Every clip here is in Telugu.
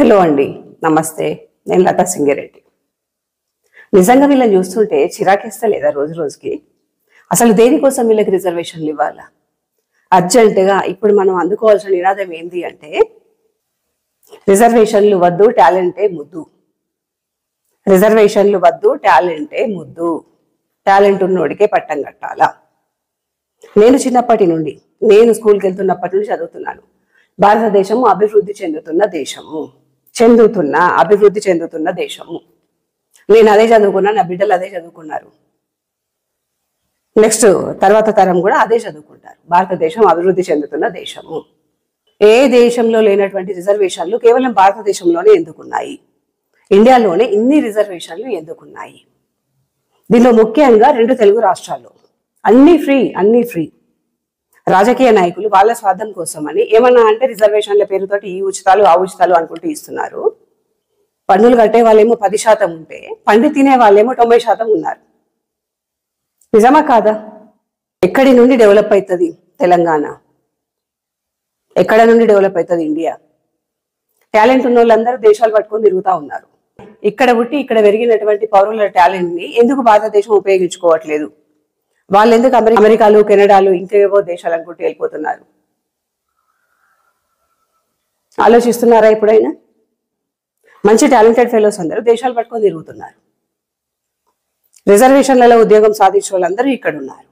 హలో అండి, నమస్తే. నేను లతా సింగిరెడ్డి. నిజంగా వీళ్ళని చూస్తుంటే చిరాకేస్తలేదా రోజు రోజుకి? అసలు దేనికోసం వీళ్ళకి రిజర్వేషన్లు ఇవ్వాలా? అర్జెంటుగా ఇప్పుడు మనం అందుకోవాల్సిన నినాదం ఏంటి అంటే, రిజర్వేషన్లు వద్దు, టాలెంటే ముద్దు. రిజర్వేషన్లు వద్దు, టాలెంటే ముద్దు. టాలెంట్ ఉన్నోడికే పట్టం కట్టాలా? నేను చిన్నప్పటి నుండి, నేను స్కూల్కి వెళ్తున్నప్పటి నుండి చదువుతున్నాను. భారతదేశము అభివృద్ధి చెందుతున్న దేశము, అభివృద్ధి చెందుతున్న దేశము. నేను అదే చదువుకున్నా, నా బిడ్డలు అదే చదువుకున్నారు. నెక్స్ట్ తర్వాత తరం కూడా అదే చదువుకుంటారు. భారతదేశం అభివృద్ధి చెందుతున్న దేశము. ఏ దేశంలో లేనటువంటి రిజర్వేషన్లు కేవలం భారతదేశంలోనే ఎందుకున్నాయి? ఇండియాలోనే ఇన్ని రిజర్వేషన్లు ఎందుకున్నాయి? దీనిలో ముఖ్యంగా 2 తెలుగు రాష్ట్రాల్లో అన్ని ఫ్రీ. రాజకీయ నాయకులు వాళ్ళ స్వార్థం కోసమని ఏమన్నా అంటే రిజర్వేషన్ల పేరుతోటి ఈ ఉచితాలు ఆ ఉచితాలు అనుకుంటూ ఇస్తున్నారు. పన్నులు కట్టే వాళ్ళేమో 10% ఉంటే పండి తినే వాళ్ళేమో 90% ఉన్నారు. నిజమా కాదా? ఎక్కడి నుండి డెవలప్ అవుతుంది తెలంగాణ? ఎక్కడ నుండి డెవలప్ అవుతుంది ఇండియా? టాలెంట్ ఉన్న వాళ్ళందరూ దేశాలు పట్టుకొని తిరుగుతూ ఉన్నారు. ఇక్కడ పుట్టి ఇక్కడ పెరిగినటువంటి పౌరుల టాలెంట్ ని ఎందుకు భారతదేశం ఉపయోగించుకోవట్లేదు? వాళ్ళు ఎందుకు అమెరికాలు, కెనడాలు, ఇంకేవో దేశాలు అనుకుంటూ వెళ్ళిపోతున్నారు? ఆలోచిస్తున్నారా ఎప్పుడైనా? మంచి టాలెంటెడ్ ఫెలోస్ అందరూ దేశాలు పట్టుకొని తిరుగుతున్నారు. రిజర్వేషన్లలో ఉద్యోగం సాధించే వాళ్ళందరూ ఇక్కడ ఉన్నారు.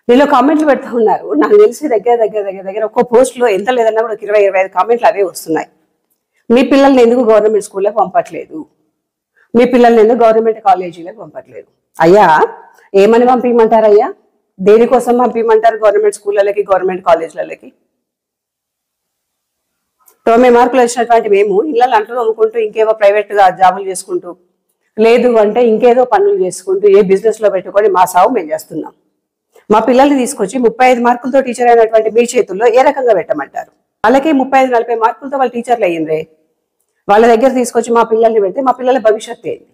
వీళ్ళు కామెంట్లు పెడతా ఉన్నారు. నాకు తెలిసి దగ్గర ఒక్కో పోస్ట్లో ఎంత లేదన్నా కూడా 20-25 కామెంట్లు అవే వస్తున్నాయి. మీ పిల్లల్ని ఎందుకు గవర్నమెంట్ స్కూల్లోకి పంపట్లేదు? మీ పిల్లల్ని ఎందుకు గవర్నమెంట్ కాలేజీలకు పంపట్లేదు? అయ్యా, ఏమని పంపించమంటారు అయ్యా? దేనికోసం పంపించమంటారు గవర్నమెంట్ స్కూళ్ళకి, గవర్నమెంట్ కాలేజీలకి? 90 మార్కులు వచ్చినటువంటి మేము ఇళ్ళని అంటూ అమ్ముకుంటూ ఇంకేవో ప్రైవేట్గా జాబులు చేసుకుంటూ, లేదు అంటే ఇంకేదో పనులు చేసుకుంటూ ఏ బిజినెస్లో పెట్టుకొని మా సాగు మేము చేస్తున్నాం. మా పిల్లల్ని తీసుకొచ్చి 35 మార్కులతో టీచర్ అయినటువంటి మీ చేతుల్లో ఏ రకంగా పెట్టమంటారు? వాళ్ళకి 35-40 మార్కులతో వాళ్ళు టీచర్లు అయ్యిండ్రే. వాళ్ళ దగ్గర తీసుకొచ్చి మా పిల్లల్ని పెడితే మా పిల్లల భవిష్యత్తు ఏంది?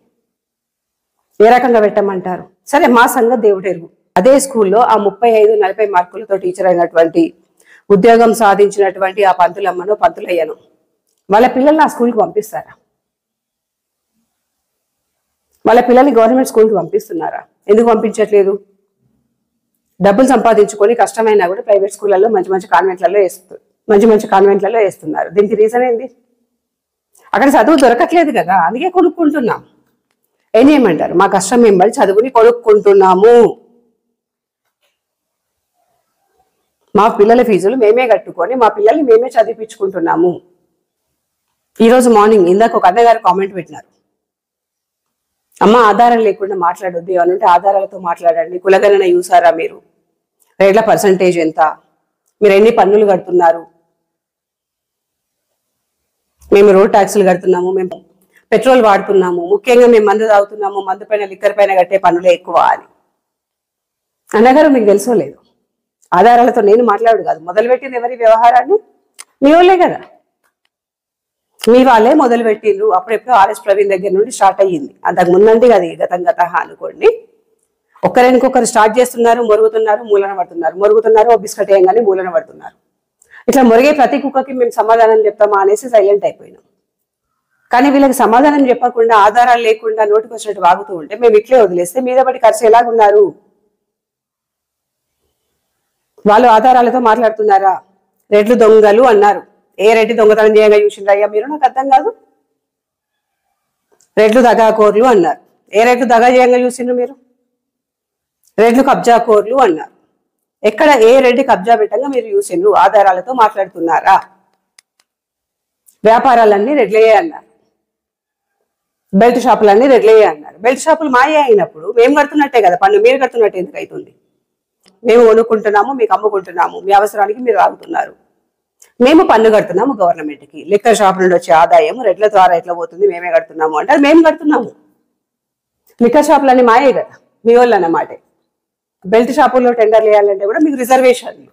ఏ రకంగా పెట్టమంటారు? సరే, మా సంగతి దేవుడు ఎరుగు. అదే స్కూల్లో ఆ 35-40 మార్కులతో టీచర్ అయినటువంటి, ఉద్యోగం సాధించినటువంటి ఆ పంతులమ్మనో పంతులయ్యను వాళ్ళ పిల్లల్ని ఆ స్కూల్కి పంపిస్తారా? వాళ్ళ పిల్లల్ని గవర్నమెంట్ స్కూల్కి పంపిస్తున్నారా? ఎందుకు పంపించట్లేదు? డబ్బులు సంపాదించుకొని కష్టమైనా కూడా ప్రైవేట్ స్కూళ్ళల్లో మంచి కాన్వెంట్లలో వేస్తున్నారు. దీనికి రీజన్ ఏంది? అక్కడ చదువు దొరకట్లేదు కదా, అందుకే కొనుక్కుంటున్నాం. ఏం చేయమంటారు? మా కష్టం మేము బట్టి చదువుని కొనుక్కుంటున్నాము. మా పిల్లల ఫీజులు మేమే కట్టుకొని మా పిల్లల్ని మేమే చదివించుకుంటున్నాము. ఈరోజు మార్నింగ్ ఇందాక ఒక అన్నగారు కామెంట్ పెట్టినారు, అమ్మ ఆధారం లేకుండా మాట్లాడొద్దు, ఏమనంటే ఆధారాలతో మాట్లాడండి. కులగణన చూసారా మీరు? రేట్ల పర్సంటేజ్ ఎంత? మీరు ఎన్ని పన్నులు కడుతున్నారు? మేము రోడ్ ట్యాక్సులు కడుతున్నాము, మేము పెట్రోల్ వాడుతున్నాము, ముఖ్యంగా మేము మందు తాగుతున్నాము, మందు పైన లిక్కర్ పైన కట్టే పన్నులే ఎక్కువ అని. అన్నగారు మీకు తెలుసో లేదు, ఆధారాలతో నేను మాట్లాడు కాదు, మొదలుపెట్టింది ఎవరి వ్యవహారాన్ని? మీ వాళ్ళే కదా. మీ వాళ్ళే మొదలుపెట్టిండ్రు. అప్పుడెప్పుడు ఆర్ఎస్ ప్రవీణ్ దగ్గర నుండి స్టార్ట్ అయ్యింది. అంతకు ముందంటే అది గత అనుకోండి. ఒకరికొకరు స్టార్ట్ చేస్తున్నారు, మొరుగుతున్నారు, మూలన పడుతున్నారు, మొరుగుతున్నారు, బిస్కెట్ వేయంగానే మూలన పడుతున్నారు. ఇట్లా మొరిగే ప్రతి కుక్కకి మేము సమాధానం చెప్తామా అనేసి సైలెంట్ అయిపోయినాం. కానీ వీళ్ళకి సమాధానం చెప్పకుండా, ఆధారాలు లేకుండా నోటికి వచ్చినట్టు వాగుతూ ఉంటే మేము ఇట్లే వదిలేస్తే మీద పడి ఖర్చు ఎలాగున్నారు? వాళ్ళు ఆధారాలతో మాట్లాడుతున్నారా? రెడ్లు దొంగలు అన్నారు. ఏ రెడ్డి దొంగతనం చేయంగా చూసిండ్రు అయ్యా మీరు? నాకు అర్థం కాదు. రెడ్లు దగాకోర్లు అన్నారు. ఏ రెడ్లు దగా చేయంగా చూసిండ్రు మీరు? రెడ్లు కబ్జాకోర్లు అన్నారు. ఎక్కడ ఏ రెడ్డి కబ్జా పెట్టంగా మీరు చూసిండ్రు? ఆధారాలతో మాట్లాడుతున్నారా? వ్యాపారాలన్నీ రెడ్లయ్యే అన్నారు. బెల్ట్ షాపులన్నీ రెడ్లయ్యే అన్నారు. బెల్ట్ షాపులు మాయే అయినప్పుడు మేము కడుతున్నట్టే కదా పన్ను. మీరు కడుతున్నట్టు ఎందుకు అవుతుంది? మేము కొనుక్కుంటున్నాము, మీకు అమ్ముకుంటున్నాము, మీ అవసరానికి మీరు ఆగుతున్నారు. మేము పన్ను కడుతున్నాము గవర్నమెంట్కి. లిక్కర్ షాప్ నుండి వచ్చే ఆదాయం రెడ్ల ద్వారా ఎట్లా పోతుంది? మేమే కడుతున్నాము అంటే అది మేము కడుతున్నాము. లిక్కర్ షాపులన్నీ మాయే కదా, మీ వాళ్ళు అన్నమాట. బెల్ట్ షాపుల్లో టెండర్లు వేయాలంటే కూడా మీకు రిజర్వేషన్లు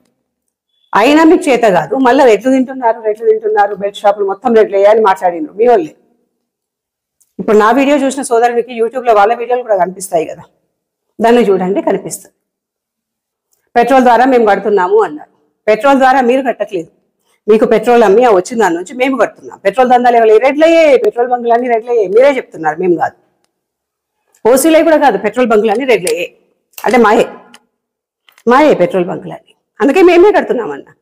అయినా మీకు చేత కాదు. మళ్ళీ రెట్లు తింటున్నారు, బెల్ట్ షాపులు మొత్తం రెట్లు వేయాలని మాట్లాడినారు మీ వాళ్ళే. ఇప్పుడు నా వీడియో చూసిన సోదరుడికి యూట్యూబ్లో వాళ్ళ వీడియోలు కూడా కనిపిస్తాయి కదా, దాన్ని చూడండి, కనిపిస్తుంది. పెట్రోల్ ద్వారా మేము కడుతున్నాము అన్నారు. పెట్రోల్ ద్వారా మీరు కట్టట్లేదు, మీకు పెట్రోల్ అమ్మి వచ్చిన దాని నుంచి మేము కడుతున్నాం. పెట్రోల్ దందాలు ఎవరు రెడ్లయ్యే, పెట్రోల్ బంకులన్నీ రెడ్లయ్యే, మీరే చెప్తున్నారు, మేము కాదు. ఓసీలే కూడా కాదు, పెట్రోల్ బంకులన్నీ రెడ్లయ్యే. అంటే మాయే పెట్రోల్ బంకులన్నీ. అందుకే మేమే కడుతున్నామన్నా.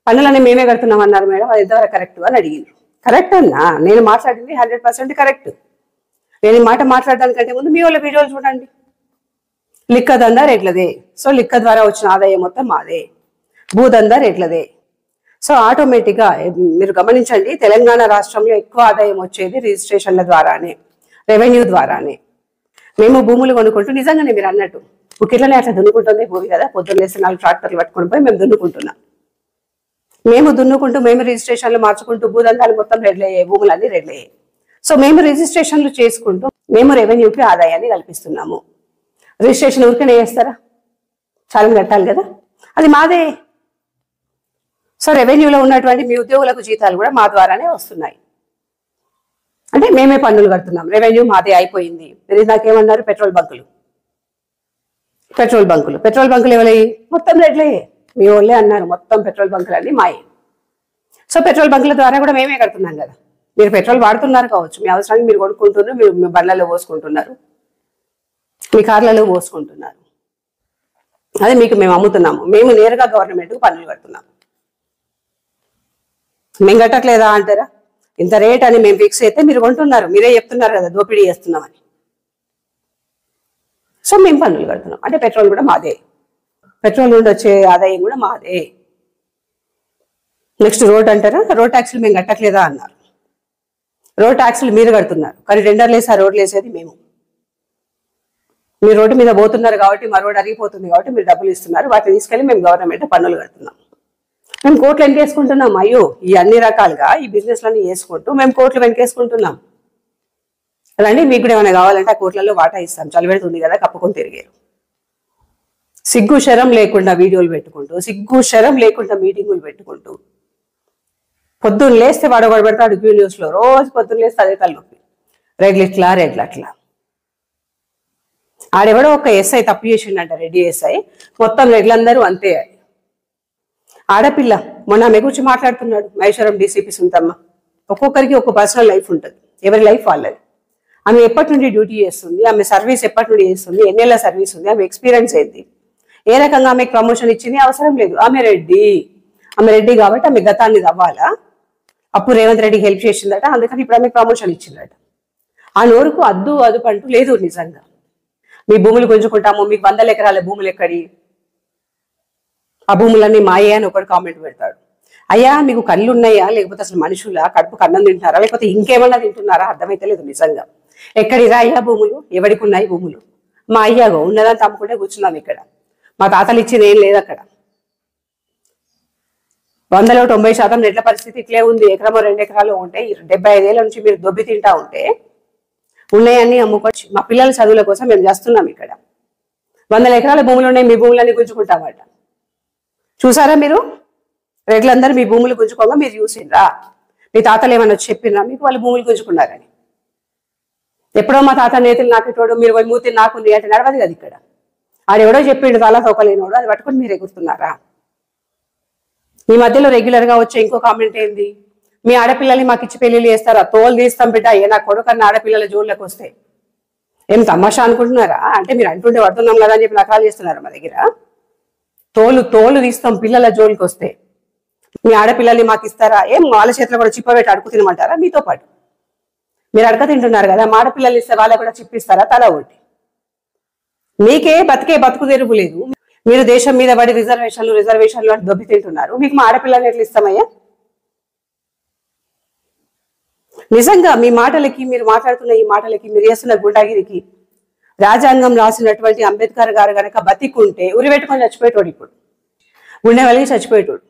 పన్నులన్నీ మేమే కడుతున్నామన్నారు మేడం, అది ఎంతవరకు కరెక్ట్ అని అడిగిండ్రు. కరెక్ట్ అన్నా, నేను మాట్లాడింది 100% కరెక్ట్. నేను ఈ మాట మాట్లాడడానికంటే ముందు మీ వాళ్ళ వీడియోలు చూడండి. లిక్క దందా రేట్లదే. సో లిక్క ద్వారా వచ్చిన ఆదాయం మొత్తం మాదే. భూదందా రేట్లదే. సో ఆటోమేటిక్గా మీరు గమనించండి, తెలంగాణ రాష్ట్రంలో ఎక్కువ ఆదాయం వచ్చేది రిజిస్ట్రేషన్ల ద్వారానే, రెవెన్యూ ద్వారానే. మేము భూములు కొనుక్కుంటూ నిజంగానే మీరు అన్నట్టు బుకిట్లనే అట్లా దున్నుకుంటుంది భూమి కదా. పొద్దున్న లేస్తే 4 ట్రాక్టర్లు పట్టుకుని పోయి మేము దున్నుకుంటున్నాం. మేము దున్నుకుంటూ మేము రిజిస్ట్రేషన్లు మార్చుకుంటూ భూదందాలు మొత్తం రెడ్లయ్యాయి, భూములన్నీ రెడ్లయ్యాయి. సో మేము రిజిస్ట్రేషన్లు చేసుకుంటూ మేము రెవెన్యూకి ఆదాయాన్ని కల్పిస్తున్నాము. రిజిస్ట్రేషన్ ఊరికనే చేస్తారా? చాలా కట్టాలి కదా, అది మాదే. సో రెవెన్యూలో ఉన్నటువంటి మీ ఉద్యోగులకు జీతాలు కూడా మా ద్వారానే వస్తున్నాయి. అంటే మేమే పన్నులు కడుతున్నాం, రెవెన్యూ మాదే అయిపోయింది. మీరు నాకేమన్నారు? పెట్రోల్ బంకులు ఎవరై? మొత్తం రెడ్లయ్యే. మీ వాళ్ళే అన్నారు మొత్తం పెట్రోల్ బంకులు అన్నీ మాయే. సో పెట్రోల్ బంకుల ద్వారా కూడా మేమే కడుతున్నాం కదా. మీరు పెట్రోల్ వాడుతున్నారు కావచ్చు, మీ అవసరానికి మీరు కొనుక్కుంటున్నారు, మీరు మీ బండ్లలో పోసుకుంటున్నారు, మీ కార్లలో పోసుకుంటున్నారు. అదే మీకు మేము అమ్ముతున్నాము. మేము నేరుగా గవర్నమెంట్కు పన్నులు కడుతున్నాము. మేము కట్టట్లేదా అంటారా? ఇంత రేట్ అని మేము ఫిక్స్ అయితే మీరు కొంటున్నారు, మీరే చెప్తున్నారు కదా దోపిడీ చేస్తున్నామని. సో మేము పన్నులు కడుతున్నాం. అంటే పెట్రోల్ కూడా మాదే, పెట్రోల్ నుండి వచ్చే ఆదాయం కూడా మాదే. నెక్స్ట్ రోడ్ అంటారా? రోడ్ ట్యాక్స్లు మేము కట్టట్లేదా అన్నారు. రోడ్ ట్యాక్స్లు మీరు కడుతున్నారు, కానీ టెండర్లు వేసి ఆ రోడ్లు వేసేది మేము. మీరు రోడ్డు మీద పోతున్నారు కాబట్టి, మా రోడ్ అరిగిపోతుంది కాబట్టి మీరు డబ్బులు ఇస్తున్నారు, వాటిని తీసుకెళ్ళి మేము గవర్నమెంట్ పన్నులు కడుతున్నాం. మేము కోట్లు వెనకేసుకుంటున్నాం. అయ్యో, ఈ అన్ని రకాలుగా ఈ బిజినెస్లన్నీ వేసుకుంటూ మేము కోట్లు వెనకేసుకుంటున్నాం. అలాంటి మీకు కూడా ఏమైనా కావాలంటే ఆ కోట్లలో వాటా ఇస్తాం. చలిపెడుతుంది కదా, కప్పుకొని తిరిగారు. సిగ్గు శరం లేకుండా వీడియోలు పెట్టుకుంటూ, సిగ్గు శరం లేకుండా మీటింగులు పెట్టుకుంటూ, పొద్దున్న లేస్తే వాడు ఒకటి పెడతాడు క్యూ న్యూస్లో, రోజు పొద్దున్న లేస్తే అదే తలనొప్పి, రెడ్లు అట్లా. ఆడెవడో ఒక ఎస్ఐ తప్పు చేసిండంట, రెడ్డి ఎస్ఐ, మొత్తం రెడ్లందరూ అంతే. ఆడపిల్ల మొన్న ఆమె గురించి మాట్లాడుతున్నాడు మహేశ్వరం డీసీపీ సుంతమ్మ. ఒక్కొక్కరికి ఒక పర్సనల్ లైఫ్ ఉంటుంది, ఎవరి లైఫ్ వాళ్ళది. ఆమె ఎప్పటి నుండి డ్యూటీ చేస్తుంది, ఆమె సర్వీస్ ఎప్పటి నుండి చేస్తుంది, ఎన్నేళ్ళ సర్వీస్ ఉంది, ఆమె ఎక్స్పీరియన్స్ ఏంది, ఏ రకంగా ఆమెకు ప్రమోషన్ ఇచ్చింది అవసరం లేదు. ఆమె రెడ్డి కాబట్టి ఆమె గతాన్ని తవ్వాలా. అప్పుడు రేవంత్ రెడ్డికి హెల్ప్ చేసిందట, అందుకని ఇప్పుడు ఆమెకు ప్రమోషన్ ఇచ్చిందట. ఆ నోరుకు అదుపు అంటూ లేదు. నిజంగా మీ భూములు గుంజుకుంటాము, మీకు 100 ఎకరాల భూములు ఎక్కడి, ఆ భూములన్నీ మాయే అని ఒకటి కామెంట్ పెడతాడు. అయ్యా మీకు కళ్ళు ఉన్నాయా, లేకపోతే అసలు మనుషులా, కడుపు కన్నం తింటున్నారా, లేకపోతే ఇంకేమన్నా తింటున్నారా? అర్థమైతే లేదు నిజంగా. ఎక్కడిరా అయ్యా భూములు, ఎవరికి ఉన్నాయి భూములు? మా అయ్యాగో ఉన్నదని తమ్ముకుంటే కూర్చున్నాం ఇక్కడ. మా తాతలు ఇచ్చింది ఏం లేదు అక్కడ. 100లో 90% రెడ్ల పరిస్థితి ఇట్లే ఉంది. ఎకరమో 2 ఎకరాలు ఉంటే 75 ఏళ్ళ నుంచి మీరు దొబ్బి తింటా ఉంటే ఉన్నాయన్నీ అమ్ముకోవచ్చు. మా పిల్లల చదువుల కోసం మేము చేస్తున్నాం ఇక్కడ. 100 ఎకరాల భూములు ఉన్నాయి, మీ భూములన్నీ గుంజుకుంటామట. చూసారా మీరు? రెడ్లందరూ మీ భూములు గుంజుకోగా మీరు చూసిండ్రా? మీ తాతలు ఏమన్నా చెప్పినా మీకు వాళ్ళు భూములు గుంజుకున్నారని? ఎప్పుడో మా తాత నేతలు నాకెటోడు, మీరు వాళ్ళు మూతి నాకుంది అంటే నడవదు కదా ఇక్కడ. ఆడెవడో చెప్పిండు తలా తోకలేనోడు, అది పట్టుకుని మీరు ఎగురుతున్నారా? ఈ మధ్యలో రెగ్యులర్గా వచ్చే ఇంకో కామెంట్ ఏంది, మీ ఆడపిల్లల్ని మాకు ఇచ్చి పెళ్లిళ్ళు చేస్తారా? తోలు తీస్తాం బిడ్డ, ఏ నా కొడుకన్నా ఆడపిల్లల జోళ్ళకి వస్తే ఏం తమాషా అనుకుంటున్నారా? అంటే మీరు అంటుంటే పడుతున్నాం కదా అని చెప్పి నకాలు చేస్తున్నారా మా దగ్గర? తోలు తీస్తాం పిల్లల జోలికి వస్తే. మీ ఆడపిల్లల్ని మాకు ఇస్తారా? ఏం వాళ్ళ చేతిలో కూడా చిప్పబెట్టి అడుగు తినమంటారా? మీతో పాటు మీరు అడక తింటున్నారు కదా, మా ఆడపిల్లలు ఇస్తే వాళ్ళకు కూడా చిప్పిస్తారా? తల ఒకటి. మీకే బతుకు తెరువు లేదు. మీరు దేశం మీద పడి రిజర్వేషన్లు అని దొబ్బి తింటున్నారు. మీకు మా ఆడపిల్లల్ని ఎట్లా ఇస్తామయ్యా? నిజంగా మీ మాటలకి, మీరు మాట్లాడుతున్న ఈ మాటలకి, మీరు చేస్తున్న గుండాగిరికి రాజ్యాంగం రాసినటువంటి అంబేద్కర్ గారు కనుక బతికుంటే ఉరి పెట్టుకొని చచ్చిపోయేటోడు. ఇప్పుడు గుండె వలిగి చచ్చిపోయేటోడు.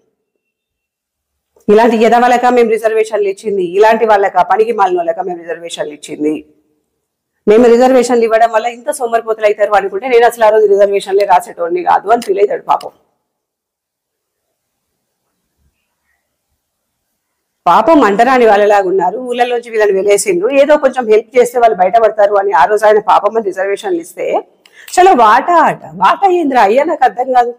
ఇలాంటి ఎదవలక మేము రిజర్వేషన్లు ఇచ్చింది, ఇలాంటి వాళ్ళక పనికి మాలిన వాళ్ళక మేము రిజర్వేషన్లు ఇచ్చింది. మేము రిజర్వేషన్లు ఇవ్వడం వల్ల ఇంత సోమరిపోతులు అవుతారు అనుకుంటే నేను అసలు ఆ రోజు రిజర్వేషన్లే రాసేటోడిని కాదు అని ఫీల్ అవుతాడు పాపం అంటరాని వాళ్ళలాగా ఉన్నారు. ఊళ్ళలోంచి వీళ్ళని వెలేసిండ్రు, ఏదో కొంచెం హెల్ప్ చేస్తే వాళ్ళు బయటపడతారు అని ఆ రోజు ఆయన పాపం అని రిజర్వేషన్లు ఇస్తే చాలా వాటా ఏంద్రా అయ్యా? నాకు అర్థం కాదు.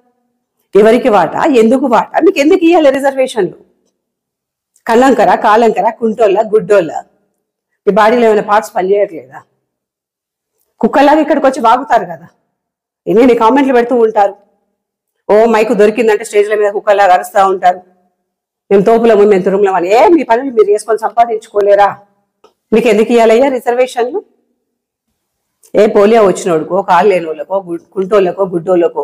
ఎవరికి వాటా, ఎందుకు వాటా, మీకు ఎందుకు ఇవ్వాలి రిజర్వేషన్లు? కన్నంకర, కాలంకర, కుంటోళ్ళ, గుడ్డోళ్ళ, ఈ బాడీలో ఏమైనా పార్ట్స్ పనిచేయట్లేదా? కుక్కల్లాగా ఇక్కడికి వచ్చి వాగుతారు కదా, ఎన్ని కామెంట్లు పెడుతూ ఉంటారు. ఓ మైకు దొరికిందంటే స్టేజ్ల మీద కుక్కల్లాగా అరుస్తూ ఉంటారు. మేము తోపులము, మేము తురుములము అని. మీ పనులు మీరు చేసుకొని సంపాదించుకోలేరా? మీకు ఎందుకు ఇవ్వాలయ్యా రిజర్వేషన్లు? పోలియో వచ్చినోడుకో, కాళ్ళు లేనోళ్ళకో, కుంటోళ్ళకో, గుడ్డోళ్ళకో,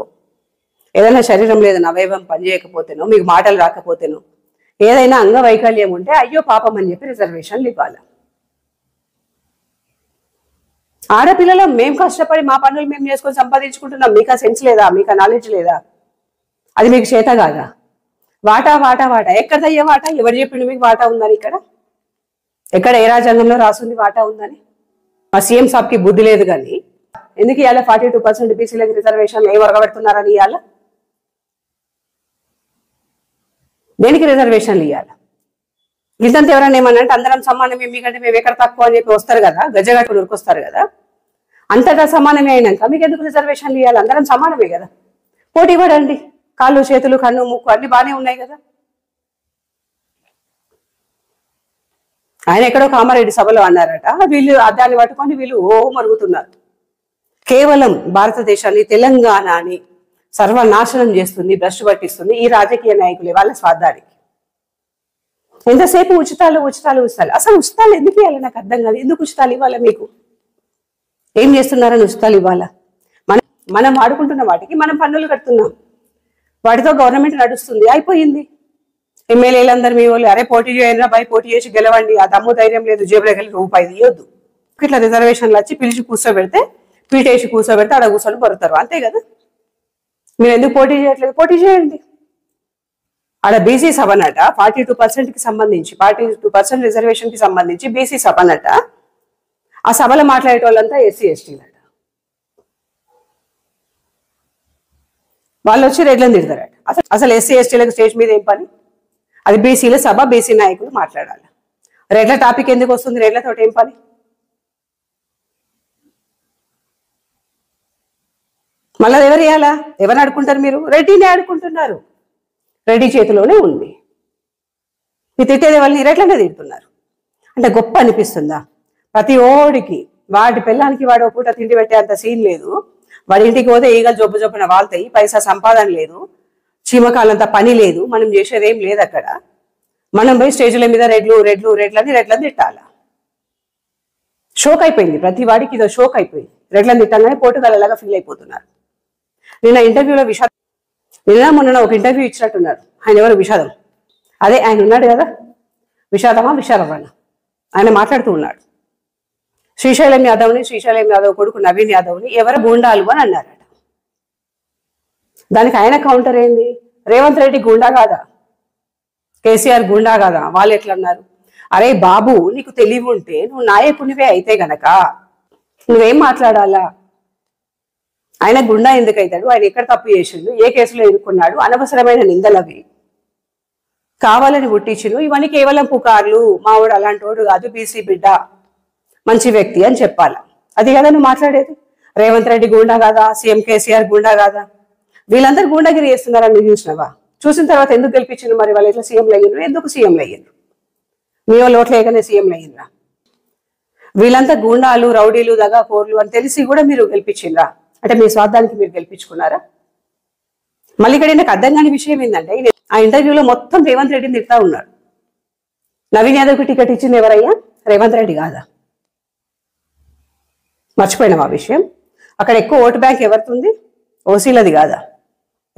ఏదైనా శరీరంలో ఏదైనా అవయవం పనిచేయకపోతేనో, మీకు మాటలు రాకపోతేనో, ఏదైనా అంగవైకల్యం ఉంటే అయ్యో పాపం అని చెప్పి రిజర్వేషన్లు ఇవ్వాలి. ఆడపిల్లలు మేము కష్టపడి మా పనులు మేము చేసుకొని సంపాదించుకుంటున్నాం. మీకు ఆ సెన్స్ లేదా? మీకు ఆ నాలెడ్జ్ లేదా? అది మీకు చేత కాదా? వాటా వాటా వాటా ఎక్కడదయ్యా వాటా? ఎవరు చెప్పిండు మీకు వాటా ఉందని? ఎక్కడ ఏ రాజ్యాంగంలో రాసింది వాటా ఉందని? మా సీఎం సాబ్కి బుద్ధి లేదు. కానీ ఎందుకు ఇవాళ 42% బీసీలకు రిజర్వేషన్లు ఏం వరగబెడుతున్నారని ఇవాళ? దేనికి రిజర్వేషన్లు ఇవ్వాలి? ఇంతంత ఎవరైనా ఏమన్నా అంటే అందరం సమానమే, మీకంటే మేము ఎక్కడ తక్కువ అని చెప్పి వస్తారు కదా, గజ్జగట్టు ఉరికొస్తారు కదా. అంతటా సమానమే అయినాక మీకు ఎందుకు రిజర్వేషన్లు ఇవ్వాలి? అందరం సమానమే కదా, పోటీ పడండి. కాళ్ళు, చేతులు, కన్ను, ముక్కు అన్ని బాగానే ఉన్నాయి కదా. ఆయన ఎక్కడో కామారెడ్డి సభలో అన్నారట, వీళ్ళు దాన్ని పట్టుకొని వీళ్ళు మరుగుతున్నారు. కేవలం భారతదేశాన్ని, తెలంగాణని సర్వనాశనం చేస్తుంది, భ్రష్టు పట్టిస్తుంది ఈ రాజకీయ నాయకులే వాళ్ళ స్వార్థానికి. ఎంతసేపు ఉచితాలు ఉచితాలు ఉచితాలు. అసలు ఉచితాలు ఎందుకు ఇవ్వాలి నాకు అర్థం కాదు. ఎందుకు ఉచితాలు ఇవ్వాలి? మీకు ఏం చేస్తున్నారని ఉచితాలు ఇవ్వాలా? మనం వాడుకుంటున్న వాటికి మనం పన్నులు కడుతున్నాం, వాటితో గవర్నమెంట్ నడుస్తుంది, అయిపోయింది. ఎమ్మెల్యేలందరూ మీ వాళ్ళు అరే పోటీ చేయరా బాయ్, పోటీ చేసి గెలవండి, ఆ దమ్ము ధైర్యం లేదు, జేబులోకి వెళ్ళి రూపాయి తీయొద్దు. ఇట్లా రిజర్వేషన్లు వచ్చి పిలిచి కూర్చోబెడితే, పీటేసి కూర్చోబెడితే అక్కడ కూర్చొని పరుతారు, అంతే కదా. మీరు ఎందుకు పోటీ చేయట్లేదు? పోటీ చేయండి. ఆడ బీసీ సభనట 42%కి సంబంధించి, 42% రిజర్వేషన్ కి సంబంధించి బీసీ సభనట. ఆ సభలో మాట్లాడే వాళ్ళంతా ఎస్సీ ఎస్టీలట. వాళ్ళు వచ్చి రెడ్లను తిడతారట. అసలు ఎస్సీ ఎస్టీలకు స్టేజ్ మీద ఏం పని? అది బీసీల సభ, బీసీ నాయకులు మాట్లాడాలి. రెడ్ల టాపిక్ ఎందుకు వస్తుంది? రెడ్లతో ఏం పని? మళ్ళీ ఎవరు ఇవ్వాలా? ఎవరిని ఆడుకుంటారు మీరు? రెడ్డిని ఆడుకుంటున్నారు. రెడ్డి చేతిలోనే ఉంది. మీ తిట్టేది వాళ్ళని రెడ్లనే తిడుతున్నారు. అంటే గొప్ప అనిపిస్తుందా? ప్రతి ఓడికి వాడి పిల్లానికి వాడు పూట తిండి పెట్టే అంత సీన్ లేదు. వాడి ఇంటికి పోతే ఈగలు జొబ్బు జొప్పున వాళ్తాయి, పైసా సంపాదన లేదు, చీమకాలంత పని లేదు, మనం చేసేది ఏం లేదు అక్కడ. మనం పోయి స్టేజ్ల మీద రెడ్లని తిట్టాలా? షోక్ అయిపోయింది ప్రతి వాడికి, ఇదో షోక్ అయిపోయింది. రెడ్లని తిట్టాలని పోటుగాలలాగా ఫీల్ అయిపోతున్నారు. నిన్న ఇంటర్వ్యూలో మొన్న ఒక ఇంటర్వ్యూ ఇచ్చినట్టున్నారు. ఆయన ఎవరు? విషాదం. అదే ఆయన ఉన్నాడు కదా, విషాదమా విషాదమా ఆయన మాట్లాడుతూ ఉన్నాడు. శ్రీశైలం యాదవ్ కొడుకు నవీన్ యాదవ్ని ఎవరు గూండాలు అని అన్నారట. దానికి ఆయన కౌంటర్ ఏంది? రేవంత్ రెడ్డి గూండా కాదా, కేసీఆర్ గూండా కాదా? వాళ్ళు ఎట్లా అన్నారు? అరే బాబు, నీకు తెలివి ఉంటే నువ్వు నాయకునివే అయితే గనక నువ్వేం మాట్లాడాలా? ఆయన గుండా ఎందుకు అవుతాడు? ఆయన ఎక్కడ తప్పు చేసిండు? ఏ కేసులో ఎదుర్కొన్నాడు? అనవసరమైన నిందలవి కావాలని పుట్టించిండు. ఇవన్నీ కేవలం పుకార్లు. మావాడు అలాంటి వాడు కాదు, బీసీ బిడ్డ, మంచి వ్యక్తి అని చెప్పాలా? అది కదా నువ్వు మాట్లాడేది. రేవంత్ రెడ్డి గూండా కాదా? సీఎం కేసీఆర్ గూండా కాదా? వీళ్ళందరూ గూండాగిరి చేస్తున్నారని నువ్వు చూసినావా? చూసిన తర్వాత ఎందుకు గెలిపించిండు మరి? వాళ్ళు ఎట్లా సీఎంలు అయ్యిండ్రు? ఎందుకు సీఎంలు అయ్యిండ్రు? మీ వాళ్ళు ఓట్లు వేయగానే సీఎంలు అయ్యిండ్రా? వీళ్ళంతా గూండాలు, రౌడీలు, దగాకోర్లు అని తెలిసి కూడా మీరు గెలిపించిండ్రా? అంటే మీ స్వార్థానికి మీరు గెలిపించుకున్నారా? మళ్ళీ ఇక్కడ నాకు అర్థం కాని విషయం ఏంటంటే, ఆ ఇంటర్వ్యూలో మొత్తం రేవంత్ రెడ్డిని తిడతా ఉన్నాడు. నవీన్ యాదవ్కి టికెట్ ఇచ్చింది ఎవరయ్యా? రేవంత్ రెడ్డి కాదా? మర్చిపోయినాం ఆ విషయం. అక్కడ ఎక్కువ ఓటు బ్యాంక్ ఎవరితుంది? ఓసీలది కాదా?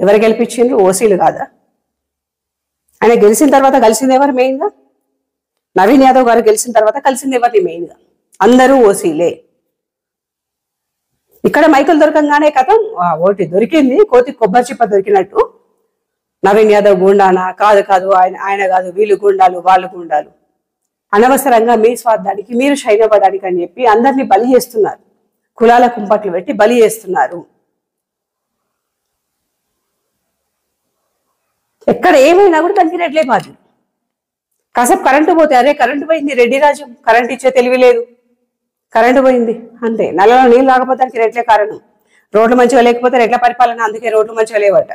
ఎవరు గెలిపించిండ్రు? ఓసీలు కాదా? ఆయన గెలిచిన తర్వాత కలిసింది ఎవరు మెయిన్గా? నవీన్ యాదవ్ గారు గెలిచిన తర్వాత కలిసింది ఎవరిని మెయిన్గా? అందరూ ఓసీలే. ఇక్కడ మైకులు దొరకంగానే కథం ఓటు దొరికింది, కోతి కొబ్బరి చిప్ప దొరికినట్టు. నవీన్ యాదవ్ గూండానా? కాదు ఆయన కాదు, వీళ్ళు గుండాలు, వాళ్ళు గుండాలు. అనవసరంగా మీ స్వార్థానికి, మీరు శైనపడడానికి అని చెప్పి అందరినీ బలి చేస్తున్నారు. కులాల కుంపట్లు పెట్టి బలి చేస్తున్నారు. ఎక్కడ ఏమైనా కూడా దానికి రెడ్లే బాధ. కాసేపు కరెంటు పోతే అరే కరెంటు పోయింది, రెడ్డి రాజ్యం, కరెంట్ ఇచ్చే తెలివి లేదు, కరెంటు పోయింది అంతే. నల్లలో నీళ్ళు రాకపోతే దానికి రెడ్లే కారణం. రోడ్లు మంచిగా లేకపోతే రెడ్ల పరిపాలన, అందుకే రోడ్లు మంచిగా లేవట.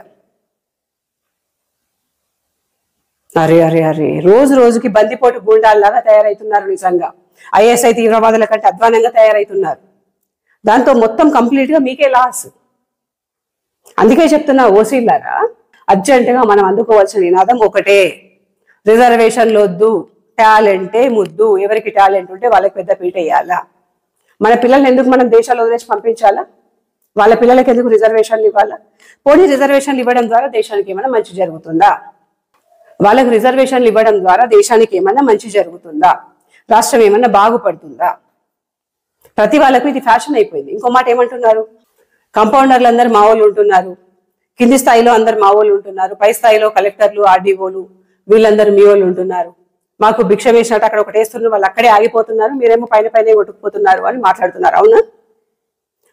అరే అరే అరే, రోజు రోజుకి బందిపోటు గూండాల్లాగా తయారవుతున్నారు. నిజంగా ఐఎస్ఐ తీవ్రవాదుల కంటే అధ్వానంగా తయారవుతున్నారు. దాంతో మొత్తం కంప్లీట్ గా మీకే లాస్. అందుకే చెప్తున్నా ఓసీలారా, అర్జెంటుగా మనం అందుకోవాల్సిన నినాదం ఒకటే, రిజర్వేషన్లు వద్దు, టాలెంటే ముద్దు. ఎవరికి టాలెంట్ ఉంటే వాళ్ళకి పెద్ద పీట వేయాలా. మన పిల్లల్ని ఎందుకు మనం దేశాలు వదిలేసి పంపించాలా? వాళ్ళ పిల్లలకి ఎందుకు రిజర్వేషన్లు ఇవ్వాలా? పోనీ రిజర్వేషన్లు ఇవ్వడం ద్వారా దేశానికి ఏమైనా మంచి జరుగుతుందా? వాళ్ళకు రిజర్వేషన్లు ఇవ్వడం ద్వారా దేశానికి ఏమైనా మంచి జరుగుతుందా? రాష్ట్రం ఏమన్నా బాగుపడుతుందా? ప్రతి వాళ్ళకు ఇది ఫ్యాషన్ అయిపోయింది. ఇంకో మాట ఏమంటున్నారు, కంపౌండర్లు అందరు మా వాళ్ళు ఉంటున్నారు, కింది స్థాయిలో అందరు మా వాళ్ళు ఉంటున్నారు, పై స్థాయిలో కలెక్టర్లు ఆర్డీఓలు వీళ్ళందరూ మీ వాళ్ళు ఉంటున్నారు, మాకు భిక్ష వేసినట్టు అక్కడ ఒకటి వేస్తున్నారు, వాళ్ళు అక్కడే ఆగిపోతున్నారు, మీరేమో పైన పైన కొట్టుకుపోతున్నారు అని మాట్లాడుతున్నారు. అవునా?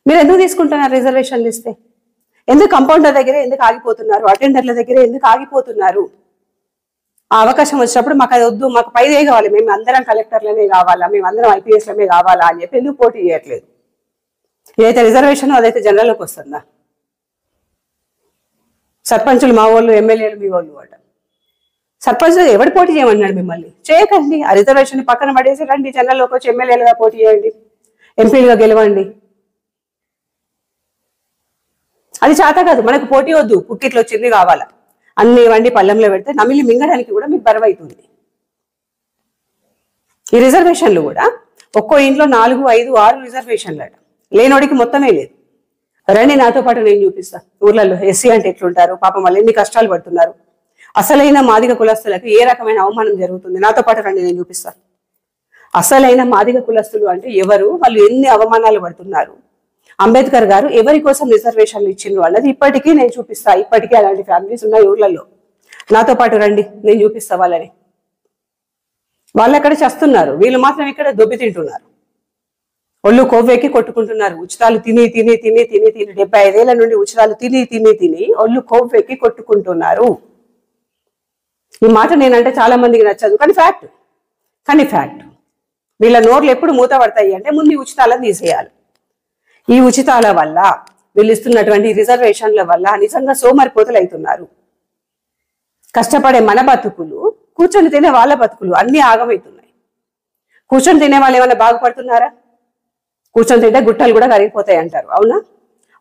మీరు ఎందుకు తీసుకుంటున్నారు రిజర్వేషన్లు ఇస్తే? ఎందుకు కంపౌండర్ దగ్గరే ఎందుకు ఆగిపోతున్నారు? అటెండర్ల దగ్గరే ఎందుకు ఆగిపోతున్నారు? ఆ అవకాశం వచ్చినప్పుడు మాకు అది వద్దు, మాకు పైదే కావాలి, మేము అందరం కలెక్టర్లమే కావాలా, మేము అందరం ఐపీఎస్లమే కావాలా అని చెప్పి ఎందుకు పోటీ చేయట్లేదు? ఏదైతే రిజర్వేషన్ అదైతే జనరల్లోకి వస్తుందా? సర్పంచులు మా వాళ్ళు, ఎమ్మెల్యేలు మీ వాళ్ళు అట. సర్పంచ్ ఎవరు పోటీ చేయమన్నాడు మిమ్మల్ని? చేయకండి. ఆ రిజర్వేషన్ పక్కన పడేసి రండి, జనరల్లోకి వచ్చి ఎమ్మెల్యేలుగా పోటీ చేయండి, ఎంపీలుగా గెలవండి. అది చేత కాదు, మనకు పోటీ వద్దు, పుక్కిట్లో వచ్చింది కావాలా, అన్ని వండి పళ్ళెంలో పెడితే నమిలి మింగడానికి కూడా మీకు బరువైతుంది. ఈ రిజర్వేషన్లు కూడా ఒక్కో ఇంట్లో 4, 5, 6 రిజర్వేషన్లు అట. లేనోడికి మొత్తమే లేదు. రండి నాతో పాటు, నేను చూపిస్తా ఊర్లలో ఎస్సీ అంటే ఎట్లుంటారు, పాపం వాళ్ళు ఎన్ని కష్టాలు పడుతున్నారు, అసలైన మాదిగ కులస్తులకు ఏ రకమైన అవమానం జరుగుతుంది. నాతో పాటు రండి, నేను చూపిస్తా. అసలైన మాదిగ కులస్తులు అంటే ఎవరు, వాళ్ళు ఎన్ని అవమానాలు పడుతున్నారు, అంబేద్కర్ గారు ఎవరి కోసం రిజర్వేషన్లు ఇచ్చిండ్రు అన్నది ఇప్పటికీ నేను చూపిస్తా. ఇప్పటికీ అలాంటి ఫ్యామిలీస్ ఉన్నాయి ఊర్లలో. నాతో పాటు రండి, నేను చూపిస్తా వాళ్ళని. వాళ్ళు అక్కడ చేస్తున్నారు, వీళ్ళు మాత్రం ఇక్కడ దొబ్బి తింటున్నారు. ఒళ్ళు కొవ్వెక్కి కొట్టుకుంటున్నారు. ఉచితాలు తిని తిని తిని తిని తిని 75 ఏళ్ల నుండి ఉచితాలు తిని తిని తిని ఒళ్ళు కొవ్వెక్కి కొట్టుకుంటున్నారు. ఈ మాట నేనంటే చాలా మందికి నచ్చదు, కానీ ఫ్యాక్ట్. వీళ్ళ నోర్లు ఎప్పుడు మూత పడతాయి అంటే ముందు ఈ ఉచితాలను తీసేయాలి. ఈ ఉచితాల వల్ల, వీళ్ళు ఇస్తున్నటువంటి రిజర్వేషన్ల వల్ల నిజంగా సోమరిపోతులు అవుతున్నారు. కష్టపడే మన బతుకులు, కూర్చొని తినే వాళ్ళ బతుకులు అన్ని ఆగమవుతున్నాయి. కూర్చొని తినే వాళ్ళు ఏమైనా బాగుపడుతున్నారా? కూర్చొని తింటే గుట్టలు కూడా కరిగిపోతాయి అంటారు. అవునా?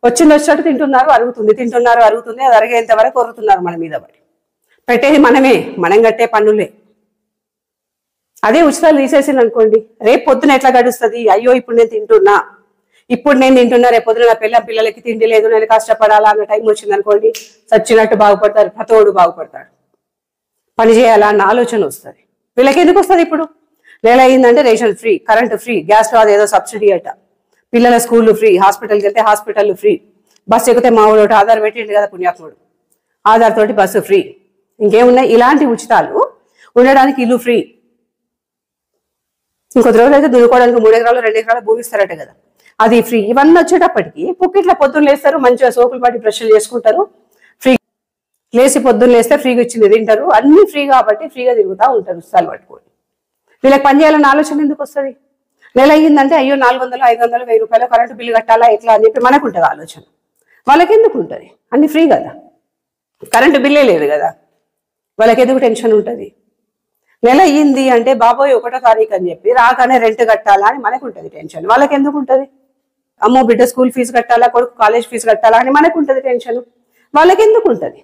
వచ్చినట్టు తింటున్నారు, అరుగుతుంది, అది అరిగేంత వరకు కొరుతున్నారు మన మీద పడి. పెట్టేది మనమే, మనం కట్టే పన్నులే. అదే ఉచితాలు తీసేసింది అనుకోండి, రేపు పొద్దున ఎట్లా గడుస్తుంది? అయ్యో ఇప్పుడు నేను తింటున్నా, రేపు పొద్దున నా పిల్లలకి తిండి లేదు, నేను కష్టపడాలా అన్న టైం వచ్చింది అనుకోండి, చచ్చినట్టు బాగుపడతారు, ప్రతోడు బాగుపడతాడు. పని చేయాలా అన్న ఆలోచన వస్తుంది. వీళ్ళకి ఎందుకు వస్తుంది? ఇప్పుడు నెల అయిందంటే ration free, current free, gas లో అదేదో సబ్సిడీ అట, పిల్లల స్కూళ్ళు ఫ్రీ, హాస్పిటల్కి వెళ్తే హాస్పిటల్ ఫ్రీ, బస్సు ఎక్కితే మా ఊళ్ళో ఆధార్ పెట్టిండు కదా పుణ్యాత్ముడు, ఆధార్ తోటి బస్సు ఫ్రీ. ఇంకేమున్నాయి? ఇలాంటి ఉచితాలు. ఉండడానికి ఇల్లు ఫ్రీ. ఇంకొద్ది రోజులు అయితే దున్నుకోవడానికి 3 ఎకరాలు 2 ఎకరాలు భూమి ఇస్తారట కదా, అది ఫ్రీ. ఇవన్నీ వచ్చేటప్పటికి పుక్కిట్ల పొద్దున్న లేస్తారు, మంచిగా సోకులు పాటి బ్రష్లు చేసుకుంటారు, ఫ్రీ లేచి పొద్దున్న లేస్తే ఫ్రీగా ఇచ్చింది తింటారు, అన్ని ఫ్రీ కాబట్టి ఫ్రీగా తిరుగుతూ ఉంటారు ఉచితాలు పట్టుకొని. వీళ్ళకి పని చేయాలన్న ఆలోచన ఎందుకు వస్తుంది? నెల అయ్యిందంటే అయ్యో 400, 500, 1000 రూపాయలు కరెంటు బిల్లు కట్టాలా ఎట్లా అని చెప్పి మనకు ఉంటుంది ఆలోచన. వాళ్ళకి ఎందుకు ఉంటుంది? అన్ని ఫ్రీ కదా, కరెంటు బిల్లే లేదు కదా, వాళ్ళకి ఎందుకు టెన్షన్ ఉంటుంది? నెల అయ్యింది అంటే బాబోయ్ 1వ తారీఖు అని చెప్పి రాగానే రెంట్ కట్టాలా అని మనకు ఉంటుంది టెన్షన్. వాళ్ళకి ఎందుకు ఉంటుంది? అమ్మో బిడ్డ స్కూల్ ఫీజు కట్టాలా, కొడుకు కాలేజ్ ఫీజు కట్టాలా అని మనకు ఉంటుంది టెన్షన్. వాళ్ళకి ఎందుకు ఉంటుంది?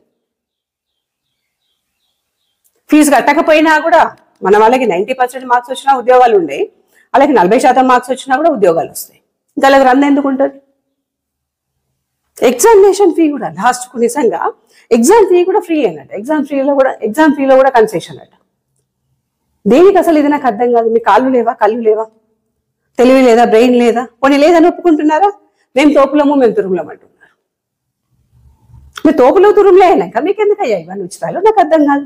ఫీజు కట్టకపోయినా కూడా మన వాళ్ళకి 90% మార్క్స్ వచ్చినా ఉద్యోగాలు ఉండేవి, వాళ్ళకి 40% మార్క్స్ వచ్చినా కూడా ఉద్యోగాలు వస్తాయి. ఇంకా వాళ్ళకి రన్ ఎందుకు ఉంటుంది? ఎగ్జామినేషన్ ఫీ కూడా లాస్ట్కు నిజంగా ఎగ్జామ్ ఫీ కూడా ఫ్రీ అన్నట్టు, ఎగ్జామ్ ఫీలో కూడా కన్సెషన్ అట. దేనికి అసలు? ఇది నాకు అర్థం కాదు. మీ కాళ్ళు లేవా, కళ్ళు లేవా, తెలివి లేదా, బ్రెయిన్ లేదా? కొన్ని లేదని ఒప్పుకుంటున్నారా? మేము తోపులము, మేము తురుములం అంటున్నారు. మీరు తోపులో తురుములే అయినాక మీకు ఎందుకు అయ్యాయి ఇవన్నీ ఉచితాలు? నాకు అర్థం కాదు.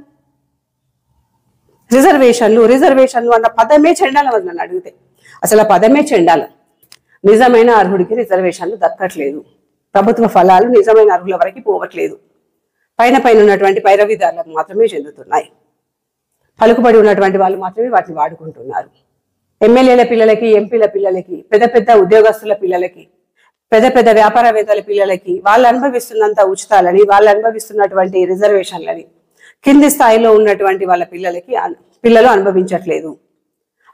రిజర్వేషన్లు అన్న పదమే చెండాలం. అది నన్ను అడిగితే అసలు ఆ పదమే చెండాలం. నిజమైన అర్హుడికి రిజర్వేషన్లు దక్కట్లేదు, ప్రభుత్వ ఫలాలు నిజమైన అర్హుల వరకు పోవట్లేదు, పైన ఉన్నటువంటి పైరవీదారులకు మాత్రమే చెందుతున్నాయి. పలుకుబడి ఉన్నటువంటి వాళ్ళు మాత్రమే వాటిని వాడుకుంటున్నారు. ఎమ్మెల్యేల పిల్లలకి, ఎంపీల పిల్లలకి, పెద్ద ఉద్యోగస్తుల పిల్లలకి, పెద్ద వ్యాపారవేత్తల పిల్లలకి వాళ్ళు అనుభవిస్తున్నంత ఉచితాలని, వాళ్ళు అనుభవిస్తున్నటువంటి రిజర్వేషన్లని కింది స్థాయిలో ఉన్నటువంటి వాళ్ళ పిల్లలు అనుభవించట్లేదు,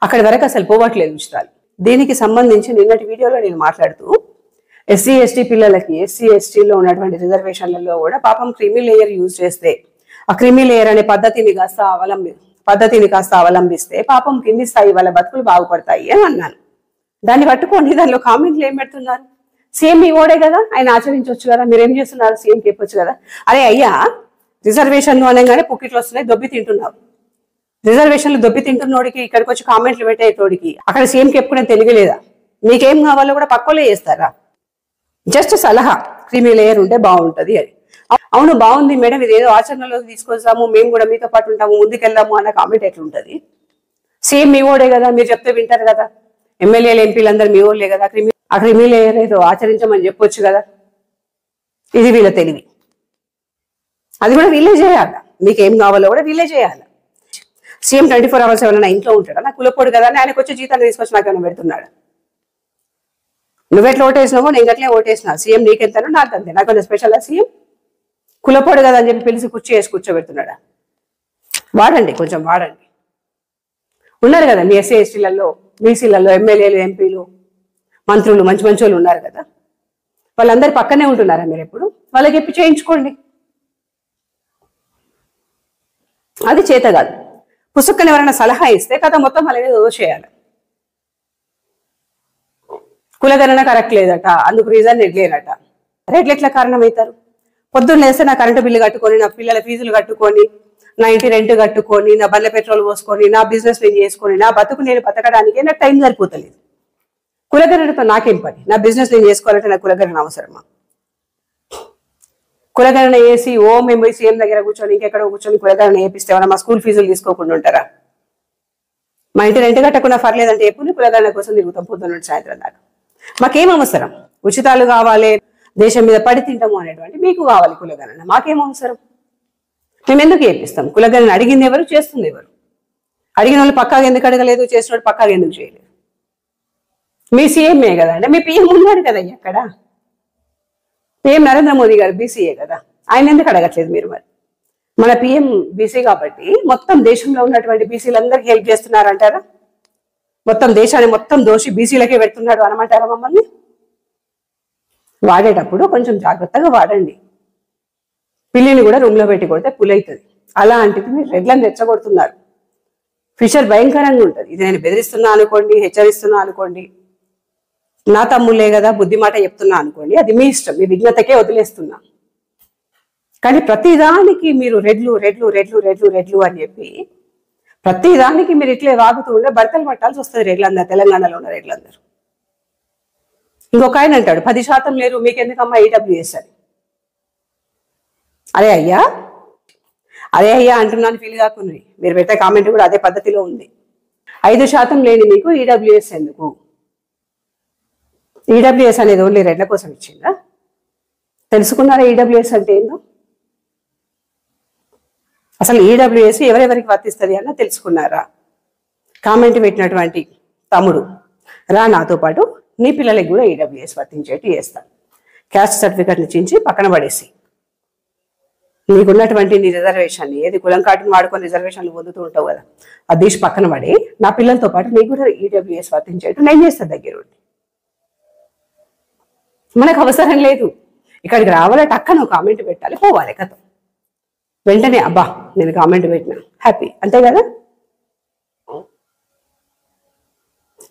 అక్కడి వరకు అసలు పోవట్లేదు ఉచితాలు. దీనికి సంబంధించి నిన్నటి వీడియోలో నేను మాట్లాడుతూ ఎస్సీ ఎస్టీ పిల్లలకి ఎస్సీ ఎస్టీలో ఉన్నటువంటి రిజర్వేషన్లలో కూడా పాపం క్రిమీ లేయర్ యూజ్ చేస్తే, ఆ క్రిమీ లేయర్ అనే పద్ధతిని కాస్త అవలంబిస్తే పాపం కింది స్థాయి వాళ్ళ బతుకులు బాగుపడతాయి అని అన్నాను. దాన్ని పట్టుకోండి, దానిలో కామెంట్లు ఏం పెడుతున్నారు? సీఎం మీ ఓడే కదా, ఆయన ఆచరించవచ్చు కదా, మీరేం చేస్తున్నారు, సీఎం చెప్పొచ్చు కదా. అరే అయ్యా, రిజర్వేషన్లు అనగానే పుక్కిట్లు వస్తున్నాయి, దొబ్బి తింటున్నావు. రిజర్వేషన్లు దొబ్బి తింటున్నోడికి ఇక్కడికి వచ్చి కామెంట్లు పెట్టేటోడికి అక్కడ సీఎంకి ఎప్పుడైనా తెలియలేదా? మీకేం కావాలో కూడా పక్కోలే చేస్తారా? జస్ట్ సలహా, క్రీమీ లేయర్ ఉంటే బాగుంటది అని. అవును బాగుంది మేడం, ఇదేదో ఆచరణలోకి తీసుకొస్తాము, మేము కూడా మీతో పాటు ఉంటాము, ముందుకెళ్దాము అన్న కామెంట్ ఎట్లుంటది? సీఎం మీ ఓడే కదా, మీరు చెప్తే వింటారు కదా. ఎమ్మెల్యేలు ఎంపీలు అందరు మీ ఓళ్ళే కదా, ఆ క్రిమీ లేయర్ ఏదో ఆచరించమని చెప్పొచ్చు కదా. ఇది వీళ్ళ తెలివి. అది కూడా వీళ్ళే చేయాలి. మీకేం కావాలో కూడా వీళ్ళే చేయాలి. సీఎం 24 hours ఎవరైనా ఇంట్లో ఉంటాడా? నాకు కులపోడు కదా అని ఆయనకు వచ్చి జీతాన్ని తీసుకొచ్చి నాకు ఏమైనా పెడుతున్నాడు? నువ్వెట్లా ఓటేసినావో నేను గట్లే ఓటేసినా, సీఎం నీకెంతనో నాకు అంతే, నాకు స్పెషల్ సీఎం కులపోడు కదా అని చెప్పి పిలిచి కుర్చీ వేసి కూర్చోబెడుతున్నాడా? వాడండి, కొంచెం వాడండి. ఉన్నారు కదా మీ ఎస్సీ ఎస్టీలలో బీసీలలో ఎమ్మెల్యేలు ఎంపీలు మంత్రులు మంచి వాళ్ళు ఉన్నారు కదా, వాళ్ళందరి పక్కనే ఉంటున్నారా మీరు? ఎప్పుడు వాళ్ళకి చెప్పి చేయించుకోండి. అది చేత కాదు. పుస్తకం ఎవరైనా సలహా ఇస్తే కథ మొత్తం అలాగే చేయాలి. కులగణన కరెక్ట్ లేదట, అందుకు రీజన్ లేదట. ఎట్లా కారణమవుతారు? పొద్దున్న లేస్తే నా కరెంటు బిల్లు కట్టుకొని, నా పిల్లల ఫీజులు కట్టుకొని, నా ఇంటి రెంట్ కట్టుకొని, నా బండ్ల పెట్రోల్ పోసుకొని, నా బిజినెస్ నేను చేసుకొని, నా బతుకు నేను బతకడానికి నాకు టైం సరిపోతలేదు. కులగణనతో నాకేం పని? నా బిజినెస్ నేను చేసుకోవాలంటే నాకు కులగణన అవసరమా? కులగణన వేసి మేము పోయి సీఎం దగ్గర కూర్చొని ఇంకెక్కడో కూర్చొని కులగణన వేపిస్తే మా స్కూల్ ఫీజులు తీసుకోకుండా ఉంటారా? మా ఇంటి రెంట్ కట్టకుండా పర్లేదంటే ఎప్పుడు కులగణన కోసం తిరుగుతాం పొద్దున్న సాయంత్రం దాకా. మాకేం అవసరం? ఉచితాలు కావాలి, దేశం మీద పడి తింటాము అనేటువంటి మీకు కావాలి కులగణన, మాకేం అవసరం? మేము ఎందుకు వేపిస్తాం? కులగణన అడిగింది ఎవరు, చేస్తుంది ఎవరు? అడిగిన వాళ్ళు పక్కాగా ఎందుకు అడగలేదు, చేసిన వాళ్ళు పక్కాగా ఎందుకు చేయలేదు? మీ సీఎంఏ కదా అంటే, మీ పిఎం ఉన్నాడు కదా అక్కడ, పిఎం నరేంద్ర మోదీ గారు బీసీఏ కదా, ఆయన ఎందుకు అడగట్లేదు మీరు? మరి మన పిఎం బీసీ కాబట్టి మొత్తం దేశంలో ఉన్నటువంటి బీసీలందరికీ హెల్ప్ చేస్తున్నారంటారా? మొత్తం దేశాన్ని మొత్తం దోషి బీసీలకే పెడుతున్నాడు అనమంటారా మమ్మల్ని? వాడేటప్పుడు కొంచెం జాగ్రత్తగా వాడండి. పిల్లిని కూడా రూమ్లో పెట్టి కొడితే పులవుతుంది. అలాంటిది మీరు రెడ్లను రెచ్చగొడుతున్నారు. ఫ్యూచర్ భయంకరంగా ఉంటుంది. ఇది నేను బెదిరిస్తున్నా అనుకోండి, హెచ్చరిస్తున్నా అనుకోండి, నా తమ్ముళ్ళే కదా బుద్ధి మాట చెప్తున్నా అనుకోండి, అది మీ ఇష్టం, మీ విఘ్నతకే వదిలేస్తున్నా. కానీ ప్రతిదానికి మీరు రెడ్లు రెడ్లు రెడ్లు రెడ్లు రెడ్లు అని చెప్పి ప్రతిదానికి మీరు ఇట్లే వాగుతూ ఉండే భర్తలు పట్టాల్సి వస్తుంది రెడ్లందరూ, తెలంగాణలో ఉన్న రెడ్లందరూ. ఇంకొక ఆయన అంటాడు 10% లేరు మీకెందుకమ్మా ఈడబ్ల్యూఎస్ అని. అదే అయ్యా అంటున్నాను, ఫీల్ కాకుండా మీరు పెట్టే కామెంట్ కూడా అదే పద్ధతిలో ఉంది. 5% లేని మీకు ఈడబ్ల్యూఎస్ ఎందుకు? ఈడబ్ల్యూఎస్ అనేది ఓన్లీ రెడ్ల కోసం ఇచ్చిందా? తెలుసుకున్నారా ఈడబ్ల్యూఎస్ అంటే ఏందో? అసలు ఈడబ్ల్యూఎస్ ఎవరెవరికి వర్తిస్తుంది అన్న తెలుసుకున్నారా? కామెంట్ పెట్టినటువంటి తమ్ముడు రా, నాతో పాటు నీ పిల్లలకి కూడా ఈడబ్ల్యూఎస్ వర్తించేట్టు చేస్తాను. క్యాస్ట్ సర్టిఫికెట్ని చించి పక్కన పడేసి నీకున్నటువంటి నీ రిజర్వేషన్, ఏది కులం కాటును వాడుకొని రిజర్వేషన్లు పొందుతూ ఉంటావు కదా, అది తీసి పక్కన పడి నా పిల్లలతో పాటు నీకు కూడా ఈడబ్ల్యూఎస్ వర్తించేట్టు నేను చేస్తాను దగ్గర ఉండి. మనకు అవసరం లేదు. ఇక్కడికి రావాలంటే అక్క నువ్వు కామెంట్ పెట్టాలి, పోవాలి కథ. వెంటనే అబ్బా నేను కామెంట్ పెట్టినా హ్యాపీ, అంతే కదా.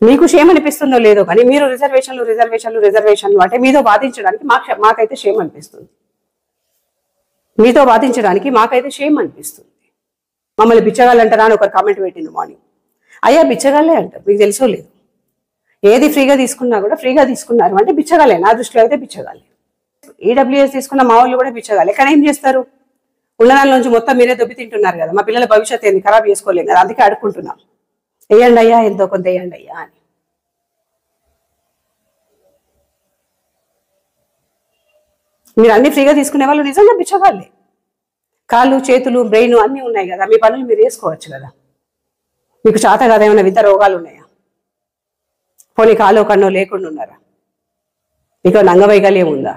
మీకు షేమ్ అనిపిస్తుందో లేదో కానీ మీరు రిజర్వేషన్లు రిజర్వేషన్లు రిజర్వేషన్లు అంటే మీతో వాదించడానికి మాకైతే షేమ్ అనిపిస్తుంది. మీతో వాదించడానికి మాకైతే షేమ్ అనిపిస్తుంది. మమ్మల్ని బిచ్చగాళ్ళు అంటారా అని ఒకరు కామెంట్ పెట్టింది మార్నింగ్. అయ్యా బిచ్చగాళ్ళే అంటారు, మీకు తెలుసో లేదు. ఏది ఫ్రీగా తీసుకున్నా కూడా ఫ్రీగా తీసుకున్నారు అంటే బిచ్చగాలే, నా దృష్టిలో అయితే బిచ్చగాలే. ఈడబ్ల్యూఎస్ తీసుకున్న మా వాళ్ళు కూడా బిచ్చగాలే. కానీ ఏం చేస్తారు? ఉన్నదాల నుంచి మొత్తం మీరే దొబ్బి తింటున్నారు కదా, మా పిల్లల భవిష్యత్తు ఏంది, ఖరాబ్ చేసుకోలేము కదా, అందుకే అడుక్కుంటున్నాం. వేయండి అయ్యా, ఎంతో కొంత వేయండి అయ్యా అని. మీరు అన్ని ఫ్రీగా తీసుకునే వాళ్ళు నిజంగా బిచ్చగాళ్ళే. కాళ్ళు చేతులు బ్రెయిన్ అన్నీ ఉన్నాయి కదా, మీ పనులు మీరు వేసుకోవచ్చు కదా. మీకు చేత కదా, ఏమైనా వింత రోగాలు ఉన్నాయా? పోనీ కాలో కన్నో లేకుండా ఉన్నారా? మీకు అంగవైకల్యం ఉందా?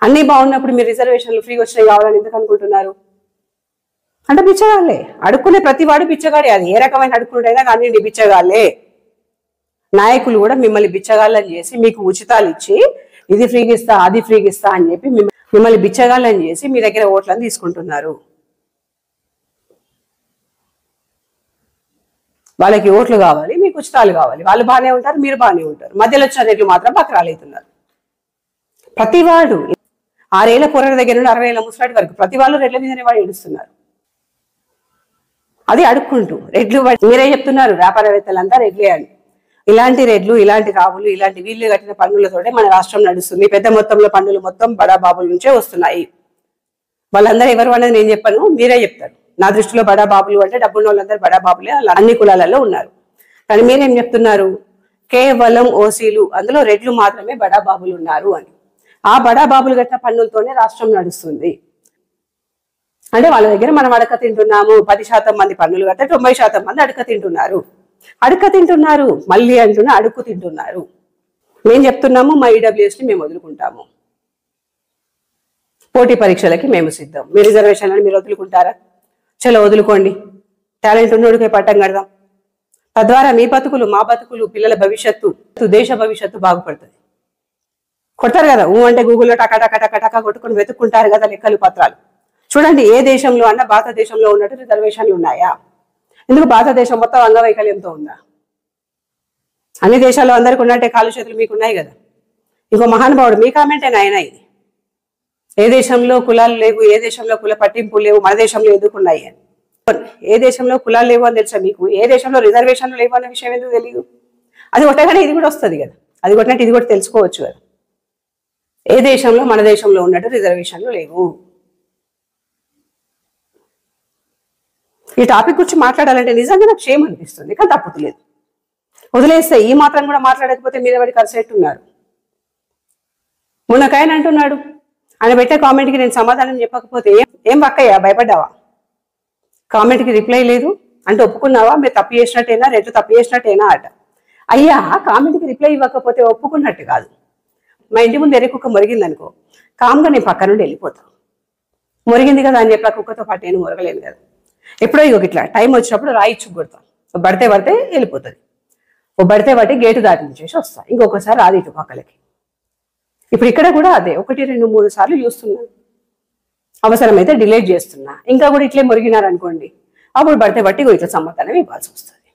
అన్నీ బాగున్నప్పుడు మీరు రిజర్వేషన్లు ఫ్రీగా వచ్చినాయి కావాలని ఎందుకు అనుకుంటున్నారు? అంటే బిచ్చగాళ్ళే. అడుక్కునే ప్రతివాడు బిచ్చగాడే. అది ఏ రకమైన అడుక్కునేటైనా కానీ బిచ్చగాళ్ళే. నాయకులు కూడా మిమ్మల్ని బిచ్చగాళ్ళని చేసి మీకు ఉచితాలు ఇచ్చి ఇది ఫ్రీగా ఇస్తా అది ఫ్రీగా ఇస్తా అని చెప్పి మిమ్మల్ని బిచ్చగాళ్ళని చేసి మీ దగ్గర ఓట్లను తీసుకుంటున్నారు. వాళ్ళకి ఓట్లు కావాలి, మీకు ఉచితాలు కావాలి. వాళ్ళు బాగానే ఉంటారు, మీరు బాగానే ఉంటారు. మధ్యలో వచ్చిన రేట్లు మాత్రం బకరాలవుతున్నారు. ప్రతివాడు 6 ఏళ్ల పొరల దగ్గర నుండి 60 ఏళ్ల ముసలాడి వరకు ప్రతి వాళ్ళు రెడ్ల మీదనే వాడు ఏడుస్తున్నారు. అది అడుక్కుంటూ రెడ్లు మీరే చెప్తున్నారు వ్యాపారవేత్తలంతా రెడ్లే అని. ఇలాంటి రెడ్లు, ఇలాంటి రావులు, ఇలాంటి వీళ్ళు కట్టిన పన్నులతోటే మన రాష్ట్రం నడుస్తుంది. పెద్ద మొత్తంలో పన్నులు మొత్తం బడాబాబుల నుంచే వస్తున్నాయి. వాళ్ళందరూ ఎవరు అనేది నేను చెప్పను, మీరే చెప్తారు. నా దృష్టిలో బడాబాబులు అంటే డబ్బున్న వాళ్ళందరూ బడాబాబులే, అన్ని కులాలలో ఉన్నారు. కానీ మీరేం చెప్తున్నారు, కేవలం ఓసీలు అందులో రెడ్లు మాత్రమే బడాబాబులు ఉన్నారు అని. ఆ బడాబాబులు కట్టిన పన్నులతోనే రాష్ట్రం నడుస్తుంది. అంటే వాళ్ళ దగ్గర మనం అడక తింటున్నాము. 10% మంది పన్నులు కట్టే 90% మంది అడక తింటున్నారు. మళ్ళీ అంటున్నా అడుక్కు తింటున్నారు. మేము చెప్తున్నాము మా ఈడబ్ల్యూఎస్ని మేము వదులుకుంటాము. పోటీ పరీక్షలకి మేము సిద్ధం. మీ రిజర్వేషన్లను మీరు వదులుకుంటారా? చలో వదులుకోండి. టాలెంట్ ఉన్నోడికే పట్టం కడదాం. తద్వారా మీ బతుకులు, మా బతుకులు, పిల్లల భవిష్యత్తు, దేశ భవిష్యత్తు బాగుపడుతుంది. కొడతారు కదా అంటే గూగుల్లో టకా కొట్టుకుని వెతుక్కుంటారు కదా లెక్కలు పత్రాలు. చూడండి ఏ దేశంలో అన్నా భారతదేశంలో ఉన్నట్టు రిజర్వేషన్లు ఉన్నాయా? ఎందుకు భారతదేశం మొత్తం అంగవైకల్యంతో ఉందా? అన్ని దేశాల్లో అందరికీ ఉన్నట్టే కాళ్ళు చేతులు మీకు ఉన్నాయి కదా. ఇంకో మహానుభావుడు మీ కామెంటే నాయన ఇది. ఏ దేశంలో కులాలు లేవు, ఏ దేశంలో కుల పట్టింపులు లేవు, మన దేశంలో ఎందుకు ఉన్నాయి అని. ఏ దేశంలో కులాలు లేవు అని తెలుసా మీకు? ఏ దేశంలో రిజర్వేషన్లు లేవు అన్న విషయం ఎందుకు తెలియదు? అది కొట్టగానే ఇది కూడా వస్తుంది కదా. అది కొట్టినట్టు ఇది కూడా తెలుసుకోవచ్చు కదా. ఏ దేశంలో మన దేశంలో ఉన్నట్టు రిజర్వేషన్లు లేవు. ఈ టాపిక్ గురించి మాట్లాడాలంటే నిజంగా నాకు క్షేమం అనిపిస్తుంది, కానీ తప్పుతులేదు. వదిలేస్తే ఈ మాత్రం కూడా మాట్లాడకపోతే మీద పడి కరిసేట్టున్నారు. మొన్నకాయన అంటున్నాడు, ఆయన పెట్టే కామెంట్కి నేను సమాధానం చెప్పకపోతే ఏం పక్కయ్యా భయపడ్డావా? కామెంట్కి రిప్లై లేదు అంటే ఒప్పుకున్నావా? మీరు తప్పు చేసినట్టేనా, రెట్లు తప్పు చేసినట్టేనా అట. అయ్యా కామెంట్కి రిప్లై ఇవ్వకపోతే ఒప్పుకున్నట్టు కాదు. మా ఇంటి ముందు ఎర్రి కుక్క మొరిగిందనుకో, కామ్గా నేను పక్క నుండి వెళ్ళిపోతాను. మొరిగింది కదా అని చెప్పి ఆ కుక్కతో పాటు నేను మొరగలేను కదా. ఎప్పుడో ఇట్లా టైం వచ్చినప్పుడు రాయిచ్చు కొడతాం. పడితే వెళ్ళిపోతుంది. పడితే గేటు దాటి చేసి వస్తా. ఇంకొకసారి రాదు ఇటు పక్కలకి. ఇప్పుడు ఇక్కడ కూడా అదే 1, 2, 3 సార్లు చూస్తున్నా. అవసరమైతే డిలీట్ చేస్తున్నా. ఇంకా కూడా ఇట్లే మొరిగినారనుకోండి, అప్పుడు పడితే ఇట్లా సమాధానం ఇవ్వాల్సి వస్తుంది.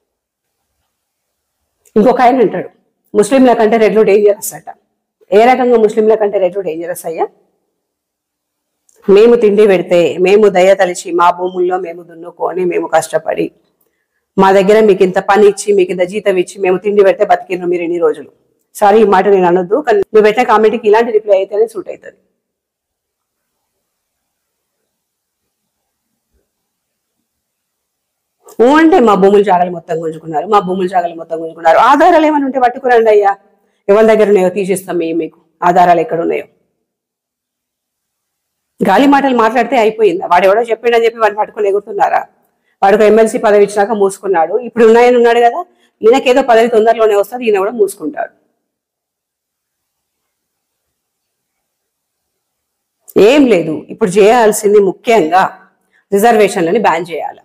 ఇంకొక ఆయన అంటాడు, ముస్లింల కంటే రెడ్లు డేంజరస్ అట. ఏ రకంగా ముస్లింల కంటే రెడ్లు డేంజరస్ అయ్యా? మేము తిండి పెడితే, మేము దయ తలిచి, మా భూముల్లో మేము దున్నుకొని, మేము కష్టపడి, మా దగ్గర మీకు ఇంత పని ఇచ్చి, మీకు ఇంత జీతం ఇచ్చి, మేము తిండి పెడితే బతికిండ్రు మీరు ఎన్ని రోజులు. సారీ ఈ మాట నేను అనొద్దు, కానీ నువ్వు పెట్టిన కామెంట్కి ఇలాంటి రిప్లై అయితేనే సూట్ అవుతుంది. అంటే మా భూములు జాగాలు మొత్తం గుంజుకున్నారు, ఆధారాలు ఏమైనా ఉంటే పట్టుకురండి అయ్యా. ఎవరి దగ్గర ఉన్నాయో తీసిస్తాం మీకు ఆధారాలు ఎక్కడ ఉన్నాయో. గాలి మాటలు మాట్లాడితే అయిపోయిందా? వాడు ఎవడో చెప్పిండని చెప్పి వాడిని పట్టుకుని ఎగురుతున్నారా? వాడికి ఎమ్మెల్సీ పదవి ఇచ్చినాక మూసుకున్నాడు. ఇప్పుడు ఉన్నాయని ఉన్నాడు కదా, ఈయనకేదో పదవి తొందరలోనే వస్తుంది, ఈయన కూడా మూసుకుంటాడు. ఏం లేదు, ఇప్పుడు చేయాల్సింది ముఖ్యంగా రిజర్వేషన్లని బ్యాన్ చేయాలి.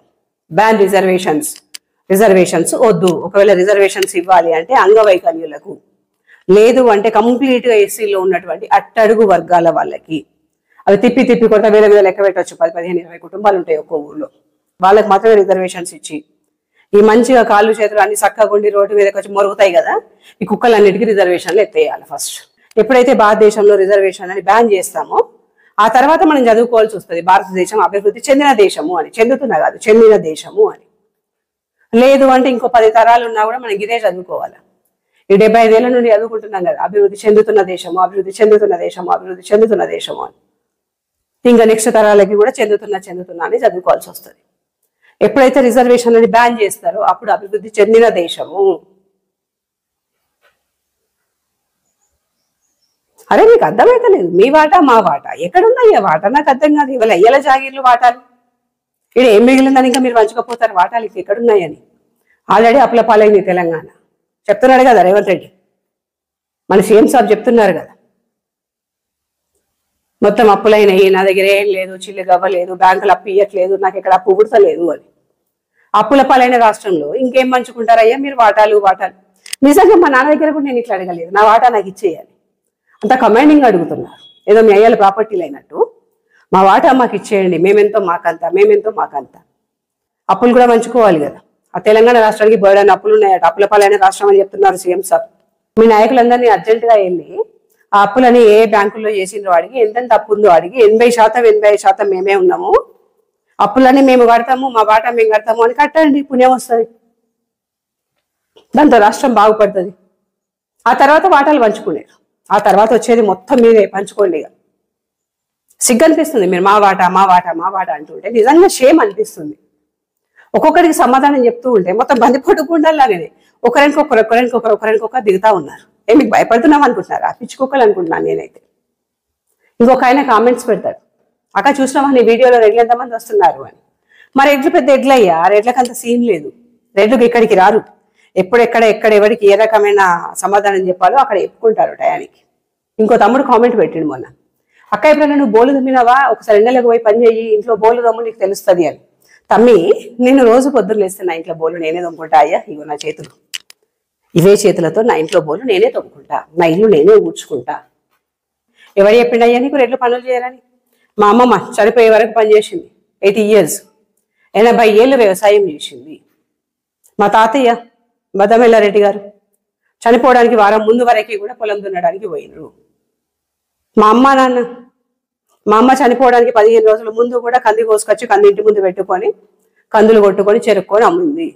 రిజర్వేషన్స్ వద్దు. ఒకవేళ రిజర్వేషన్స్ ఇవ్వాలి అంటే అంగవైకల్యులకు, లేదు అంటే కంప్లీట్ గా ఎస్సీలో ఉన్నటువంటి అట్టడుగు వర్గాల వాళ్ళకి. అవి తిప్పి కొత్త వేరే మీద లెక్క పెట్టవచ్చు. 10, 15, 20 కుటుంబాలు ఉంటాయి ఒక్కో ఊళ్ళో. వాళ్ళకి మాత్రమే రిజర్వేషన్స్ ఇచ్చి, ఈ మంచిగా కాళ్ళు చేతులు అన్ని చక్కగా ఉండి రోడ్డు మీదకి వచ్చి మొరుగుతాయి కదా, ఈ కుక్కలన్నిటికీ రిజర్వేషన్లు ఎత్తేయాలి ఫస్ట్. ఎప్పుడైతే భారతదేశంలో రిజర్వేషన్ అని బ్యాన్ చేస్తామో ఆ తర్వాత మనం చదువుకోవాల్సి వస్తుంది భారతదేశం అభివృద్ధి చెందిన దేశము అని. చెందుతున్నా కాదు, చెందిన దేశము అని. లేదు అంటే ఇంకో 10 తరాలు ఉన్నా కూడా మనం ఇదే చదువుకోవాలి. ఈ 75 ఏళ్ల నుండి చదువుకుంటున్నాం కదా, అభివృద్ధి చెందుతున్న దేశము అని. ఇంకా నెక్స్ట్ తరాలకి కూడా చెందుతున్నా అని చదువుకోవాల్సి వస్తుంది. ఎప్పుడైతే రిజర్వేషన్లని బ్యాన్ చేస్తారో అప్పుడు అభివృద్ధి చెందిన దేశము. అరే మీకు అర్థమైతే లేదు, మీ వాటా మా వాటా ఎక్కడున్నాయ్యా వాటా? నాకు అర్థం కాదు. ఇవాళ అయ్యల జాగీర్లు వాటాలు, ఇక్కడ ఏం మిగిలిందని ఇంకా మీరు పంచుకపోతారు వాటాలు ఇక ఎక్కడున్నాయని. ఆల్రెడీ అప్పుల పాలైంది తెలంగాణ. చెప్తున్నాడు కదా రేవంత్ రెడ్డి, మన సీఎం సాబ్ చెప్తున్నారు కదా. మొత్తం అప్పులైనవి, నా దగ్గర ఏం లేదు, చిల్లు గవ్వలేదు, బ్యాంకులు అప్పు ఇవ్వట్లేదు, నాకు ఇక్కడ అప్పు పుడతలేదు అని. అప్పుల పాలైన రాష్ట్రంలో ఇంకేం పంచుకుంటారయ్యా మీరు? వాటాలు వాటాలు. నిజంగా మా నాన్న దగ్గర కూడా నేను ఇట్లా అడగలేదు, నా వాటా నాకు ఇచ్చేయాలి. అంత కమాండింగ్ అడుగుతున్నారు, ఏదో మీ అయ్యాల ప్రాపర్టీలు అయినట్టు. మా వాటా మాకు ఇచ్చేయండి, మేమెంతో మాకంత, మేమెంతో మాకంత. అప్పులు కూడా పంచుకోవాలి కదా. ఆ తెలంగాణ రాష్ట్రానికి బర్డెన్ అప్పులు ఉన్నాయట, అప్పుల పాలైన రాష్ట్రం అని చెప్తున్నారు సీఎం సార్. మీ నాయకులందరినీ అర్జెంటుగా వెళ్ళి ఆ అప్పులని ఏ బ్యాంకుల్లో చేసిండ్రో అడిగి, ఎంతెంత అప్పు ఉందో అడిగి, 80% మేమే ఉన్నాము, అప్పులని మేము కడతాము, మా వాటా మేము కడతాము అని కట్టండి, పుణ్యం వస్తుంది. దాంతో రాష్ట్రం బాగుపడుతుంది. ఆ తర్వాత వాటాలు పంచుకునేరు. ఆ తర్వాత వచ్చేది మొత్తం మీరే పంచుకోండి. ఇక సిగ్గు అనిపిస్తుంది మీరు మా వాటా మా వాటా మా వాటా అంటుంటే, నిజంగా షేమ్ అనిపిస్తుంది. ఒక్కొక్కరికి సమాధానం చెప్తూ ఉంటే మొత్తం బందిపోటు గుండాలానే ఒకరికొకరు దిగుతా ఉన్నారు. మీకు భయపడుతున్నాం అనుకుంటున్నారా? పిచ్చుకోకలు అనుకుంటున్నాను నేనైతే. ఇంకొక ఆయన కామెంట్స్ పెడతాడు, అక్క చూసినామా నీ వీడియోలో రెడ్లు ఎంతమంది వస్తున్నారు అని. మరి రెడ్లు పెద్ద ఎడ్లయ్యా, రెడ్లకు అంత సీన్ లేదు. రెడ్లకు ఇక్కడికి రారు, ఎక్కడ ఎవరికి ఏ రకమైన సమాధానం చెప్పాలో అక్కడ చెప్పుకుంటారు టయానికి. ఇంకో తమ్ముడు కామెంట్ పెట్టిండు మొన్న, అక్క ఎప్పుడైనా నువ్వు బోలు దమ్మినావా, ఒకసారి ఎండలకు పోయి పని చేయి, ఇంట్లో బోలు దమ్ము నీకు తెలుస్తుంది అని. తమ్మి, నేను రోజు పొద్దున్న లేస్తే నా ఇంట్లో బోలు నేనే తొమ్ముకుంటా అయ్యా. ఇగో నా చేతులు, ఇవే చేతులతో నా ఇంట్లో బోలు నేనే తొమ్ముకుంటా, నా ఇల్లు నేనే ఊడ్చుకుంటా. ఎవరు చెప్పిండయ్యా నీకు రెడ్లు పనులు చేయాలని? మా అమ్మమ్మ చనిపోయే వరకు పనిచేసింది, 80 years, 80 ఏళ్ళు వ్యవసాయం చేసింది. మా తాతయ్య బదమెల్లారెడ్డి గారు చనిపోవడానికి వారం ముందు వరకు కూడా పొలం దున్నడానికి పోయినరు. మా అమ్మ చనిపోవడానికి 15 రోజుల ముందు కూడా కంది కోసుకొచ్చి కందింటి ముందు పెట్టుకొని కందులు కొట్టుకొని చెరుక్కొని అమ్మింది.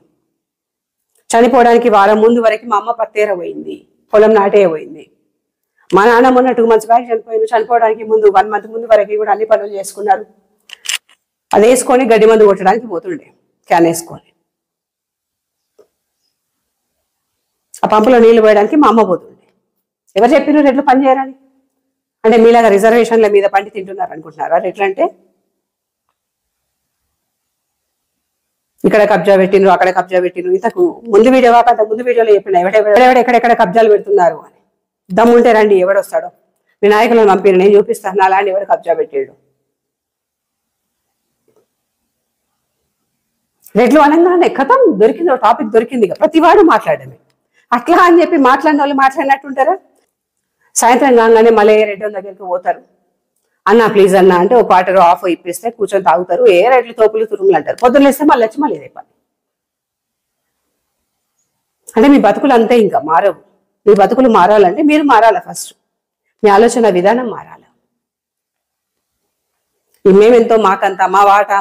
చనిపోవడానికి వారం ముందు వరకు మా అమ్మ పత్తేర పోయింది, పొలం నాటే పోయింది. మా నాన్న మొన్న 2 months బ్యాక్ చనిపోయారు. చనిపోవడానికి ముందు 1 month ముందు వరకు కూడా అన్ని పనులు చేసుకున్నారు. అది వేసుకొని గడ్డి మందు కొట్టడానికి పోతుండే, క్యాన్ వేసుకొని. ఆ పంపులో నీళ్లు పోయడానికి మా అమ్మ పోతుండే. ఎవరు చెప్పినారు రెడ్లు పని చేయరని? అంటే మీలాగా రిజర్వేషన్ల మీద పండి తింటున్నారు అనుకుంటున్నారా రెడ్లు అంటే? ఇక్కడ కబ్జా పెట్టినరు, అక్కడ కబ్జా పెట్టినరు. ఇంతకు ముందు వీడియో కాక ముందు వీడియోలో చెప్పిన ఎక్కడెక్కడ కబ్జాలు పెడుతున్నారు అని. దమ్ముంటే రండి, ఎవడొస్తాడో మీ నాయకులను పంపిన, నేను చూపిస్తాను అలాంటి ఎవడు కబ్జా పెట్టాడు. రెడ్లు అనగానే కథం దొరికింది, టాపిక్ దొరికింది. ఇక ప్రతివాడు మాట్లాడమే. అట్లా అని చెప్పి మాట్లాడిన వాళ్ళు మాట్లాడినట్టుంటారా? సాయంత్రం కాగానే మళ్ళీ రెడ్డి దగ్గరికి పోతారు. అన్న ప్లీజ్ అన్న అంటే ఓ పాటరు ఆఫ్ ఇప్పిస్తే కూర్చొని తాగుతారు. ఏ రెడ్లు తోపులు తురుములు అంటారు. పొద్దున్న లేస్తే మళ్ళీ వచ్చి మళ్ళీ రేపాలి. అంటే మీ బతుకులు అంతే, ఇంకా మారవు. మీ బతుకులు మారాలంటే మీరు మారాల. ఫస్ట్ మీ ఆలోచన విధానం మారాల. మేమెంతో మాకంత, మా వాటా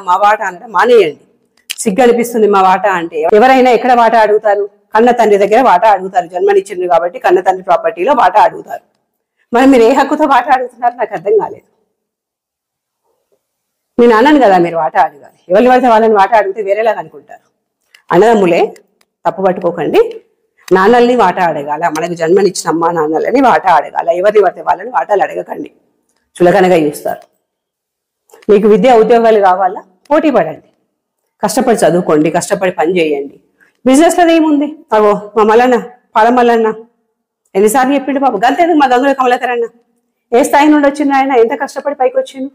అంటే మానేయండి. సిగ్గు అనిపిస్తుంది మా వాటా అంటే. ఎవరైనా ఎక్కడ వాటా అడుగుతారు? కన్న తండ్రి దగ్గర వాటా అడుగుతారు. జన్మనిచ్చింది కాబట్టి కన్న తండ్రి ప్రాపర్టీలో వాటా అడుగుతారు. మరి మీరు ఏ హక్కుతో వాటా అడుగుతున్నారు నాకు అర్థం కాలేదు. మీ నాన్నని కదా మీరు వాటా అడగాలి. ఎవరి పడితే వాళ్ళని వాటా అడిగితే వేరేలాగా అనుకుంటారు. అన్నదమ్ములే తప్పు పట్టుకోకండి. నాన్నల్ని వాటా అడగాల. మనకు జన్మనిచ్చిన అమ్మా నాన్నలని వాటా అడగాల. ఎవరిని పడితే వాళ్ళని వాటాలు అడగకండి, చులకనగా చూస్తారు. మీకు విద్యా ఉద్యోగాలు కావాలా? పోటీ పడండి, కష్టపడి చదువుకోండి, కష్టపడి పని చేయండి. బిజినెస్లో ఏముంది? అవో మా మల్లన్న పాలమల్లన్న ఎన్నిసార్లు చెప్పిండు బాబు. గంతేందుకు మా గంగుల కమలాకరన్న ఏ స్థాయి నుండి వచ్చింది ఆయన, ఎంత కష్టపడి పైకి వచ్చిండు.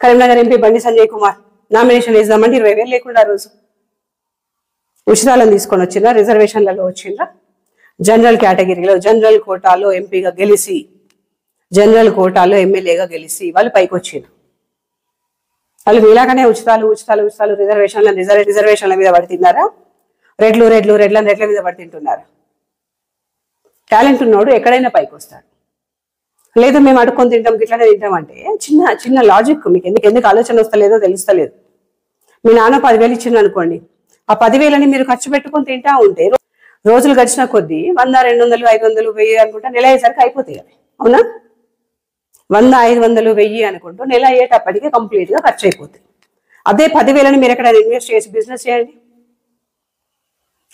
కరీంనగర్ ఎంపీ బండి సంజయ్ కుమార్ నామినేషన్ వేద్దామంటే 20,000 లేకుండా రోజు ఉచితాలను తీసుకొని వచ్చిండ్రా, రిజర్వేషన్లలో వచ్చిండ్రా. జనరల్ కేటగిరీలో జనరల్ కోటాలో ఎంపీగా గెలిచి, జనరల్ కోటాలో ఎమ్మెల్యేగా గెలిచి వాళ్ళు పైకి వచ్చిండ్రు. వాళ్ళు మీలాగానే ఉచితాలు రిజర్వేషన్ల మీద పడుతున్నారా? రెడ్ల మీద పడుతుంటున్నారు. టాలెంట్ ఉన్నోడు ఎక్కడైనా పైకి వస్తాడు. లేదు మేము అడుక్కొని తింటాం, గిట్లనే తింటాం అంటే చిన్న లాజిక్ మీకు ఎందుకు ఆలోచన వస్తలేదో తెలుస్తలేదు. మీ నాన్న 10,000 ఇచ్చిండు అనుకోండి, ఆ 10,000ని మీరు ఖర్చు పెట్టుకొని తింటా ఉంటే రోజులు గడిచిన కొద్దీ 100, 200, 500, 1000 అనుకుంటా నెల అయ్యేసరికి అయిపోతాయి అవి. అవునా? 100, 500, 1000 అనుకుంటూ నెల అయ్యేటప్పటికి కంప్లీట్ గా ఖర్చు అయిపోతాయి. అదే 10,000ని మీరు ఎక్కడ ఇన్వెస్ట్ చేసి బిజినెస్ చేయండి,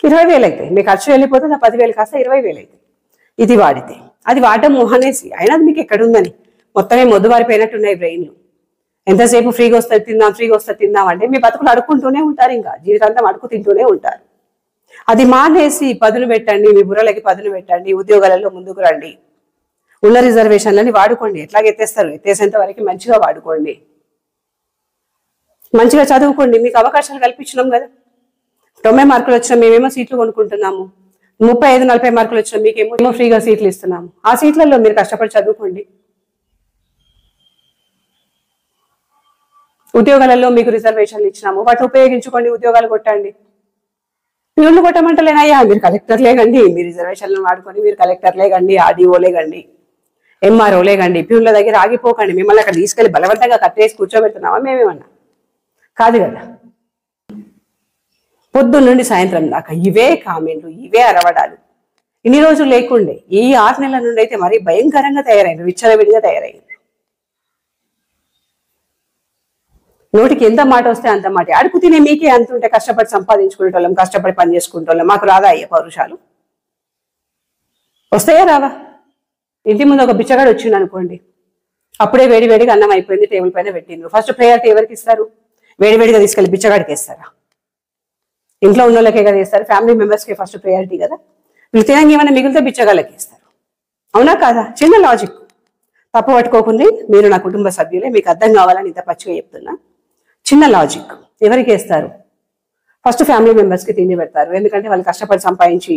20,000 అవుతాయి. మీ ఖర్చు వెళ్ళిపోతే ఆ 10,000 కాస్త 20,000 అవుతాయి. ఇది వాడితే అది వాడటం మోహనేసి అయినా అది మీకు ఎక్కడుందని మొత్తమే మొద్దుబారిపోయినట్టున్నాయి బ్రెయిన్లు. ఎంతసేపు ఫ్రీగా వస్తుంది తిందాం అంటే మీ బతుకులు అడుక్కుంటూనే ఉంటారు. ఇంకా జీవితాంతం అడుక్కు తింటూనే ఉంటారు. అది మానేసి పదును పెట్టండి, మీ బుర్రలకి పదును పెట్టండి, ఉద్యోగాలలో ముందుకు రండి. ఉన్న రిజర్వేషన్లని వాడుకోండి. ఎట్లాగ ఎత్తేస్తారు, ఎత్తేసేంత వరకు మంచిగా వాడుకోండి, మంచిగా చదువుకోండి. మీకు అవకాశాలు కల్పించినాం కదా. 90 మార్కులు వచ్చినా మేమేమో సీట్లు కొనుక్కుంటున్నాము, 35-40 మార్కులు వచ్చినా మీకేమో ఫ్రీగా సీట్లు ఇస్తున్నాము. ఆ సీట్లలో మీరు కష్టపడి చదువుకోండి. ఉద్యోగాలలో మీకు రిజర్వేషన్లు ఇచ్చినాము, వాటిని ఉపయోగించుకోండి, ఉద్యోగాలు కొట్టండి. ప్యూన్లు కొట్టమంటలేనయ్యా, మీరు కలెక్టర్లేగండి, మీ రిజర్వేషన్లను వాడుకొని మీరు కలెక్టర్లేగండి, ఆర్డీఓలేగండి, ఎంఆర్ఓలేగండి. ప్యూన్ల దగ్గర ఆగిపోకండి. మిమ్మల్ని అక్కడ తీసుకెళ్లి బలవంతంగా కట్టేసి కూర్చోబెడుతున్నామా మేమేమన్నా? కాదు కదా. పొద్దున్న నుండి సాయంత్రం దాకా ఇవే కామెంట్లు, ఇవే అరవడాలు. ఇన్ని రోజులు లేకుండే ఈ 6 నెలల నుండి అయితే మరీ భయంకరంగా తయారైంది, విచ్చలవిడిగా తయారైంది. నోటికి ఎంత మాట వస్తే అంత మాట. అడుగు తినే మీకే అంత ఉంటే కష్టపడి సంపాదించుకునేటోళ్ళం, కష్టపడి పని చేసుకునేటోళ్ళం. మాకు రాదా అయ్యే పౌరుషాలు? వస్తాయా రావా? ఇంటి ముందు ఒక బిచ్చగాడు వచ్చిండు అనుకోండి, అప్పుడే వేడివేడిగా అన్నం అయిపోయింది, టేబుల్ పైన పెట్టిండ్రు. ఫస్ట్ ప్రయారిటీ ఎవరికి ఇస్తారు? వేడివేడిగా తీసుకెళ్ళి బిచ్చగాడికి ఇస్తారా? ఇంట్లో ఉన్న వాళ్ళకే కదా ఇస్తారు, ఫ్యామిలీ మెంబర్స్కి ఫస్ట్ ప్రయారిటీ కదా. వీళ్ళు తినంగా ఏమైనా మిగిలితే బిచ్చగాళ్ళకి ఇస్తారు. అవునా కాదా? చిన్న లాజిక్. తప్పు పట్టుకోకుండా మీరు నా కుటుంబ సభ్యులే, మీకు అర్థం కావాలని ఇంత పచ్చిగా చెప్తున్నా. చిన్న లాజిక్. ఎవరికి వేస్తారు? ఫస్ట్ ఫ్యామిలీ మెంబర్స్కి తిండి పెడతారు. ఎందుకంటే వాళ్ళు కష్టపడి సంపాదించి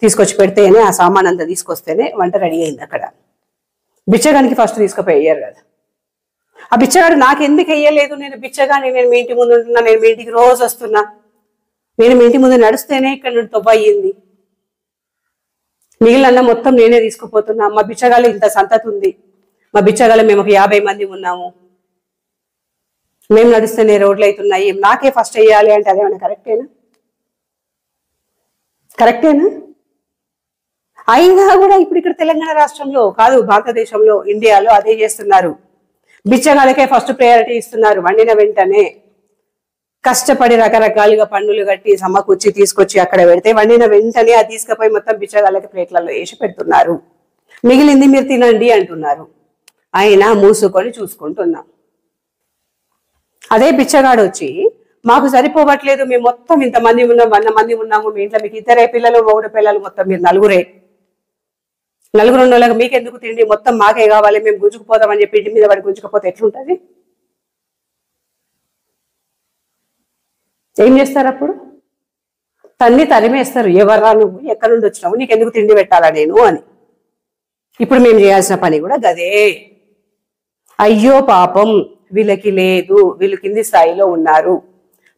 తీసుకొచ్చి పెడితేనే, ఆ సామాన్ అంతా తీసుకొస్తేనే వంట రెడీ అయింది అక్కడ. బిచ్చగానికి ఫస్ట్ తీసుకుపోయి వేయరు కదా. ఆ బిచ్చగాడు నాకు ఎందుకు వేయలేదు, నేను బిచ్చగాని, నేను మీ ఇంటి ముందు ఉంటున్నా, నేను మీ ఇంటికి రోజు వస్తున్నా, నేను మీ ఇంటి ముందు నడుస్తేనే ఇక్కడ నుండి తొవ్వ అయ్యింది, మిగిలిన మొత్తం నేనే తీసుకుపోతున్నా, మా బిచ్చగాళ్ళు ఇంత సంతతి ఉంది, మా బిచ్చగాళ్ళు మేము ఒక 50 మంది ఉన్నాము, మేము నడుస్తేనే రోడ్లు అవుతున్నాయి, నాకే ఫస్ట్ వేయాలి అంటే అదేమన్నా కరెక్టేనా? కరెక్టేనా? అయినా కూడా ఇప్పుడు ఇక్కడ తెలంగాణ రాష్ట్రంలో కాదు, భారతదేశంలో, ఇండియాలో అదే చేస్తున్నారు. బిచ్చగాళ్ళకే ఫస్ట్ ప్రయారిటీ ఇస్తున్నారు. వండిన వెంటనే కష్టపడి రకరకాలుగా పన్నులు కట్టి సమకూర్చి తీసుకొచ్చి అక్కడ పెడితే వండిన వెంటనే అది తీసుకుపోయి మొత్తం బిచ్చగాళ్ళకి ప్లేట్లలో వేసి పెడుతున్నారు. మిగిలింది మీరు తినండి అంటున్నారు. అయినా మూసుకొని చూసుకుంటున్నాం. అదే బిచ్చగాడు వచ్చి మాకు సరిపోవట్లేదు, మేము మొత్తం ఇంతమంది ఉన్నాం, 100 మంది ఉన్నాము, మీ ఇంట్లో మీకు 2 పిల్లలు 3 పిల్లలు, మొత్తం మీరు 4 ఉన్న వాళ్ళకి మీకెందుకు తిండి, మొత్తం మాకే కావాలి, మేము గుంజుకుపోదామని చెప్పి ఇంటి మీద పడి గుంజుకపోతే ఎట్లుంటుంది? ఏం చేస్తారు అప్పుడు? తరిమేస్తారు. ఎవర్రా నువ్వు, ఎక్కడి నుండి వచ్చినావు, నీకెందుకు తిండి పెట్టాలా నేను అని. ఇప్పుడు మేము చేయాల్సిన పని కూడా గదే. అయ్యో పాపం వీళ్ళకి లేదు, వీళ్ళు కింది స్థాయిలో ఉన్నారు,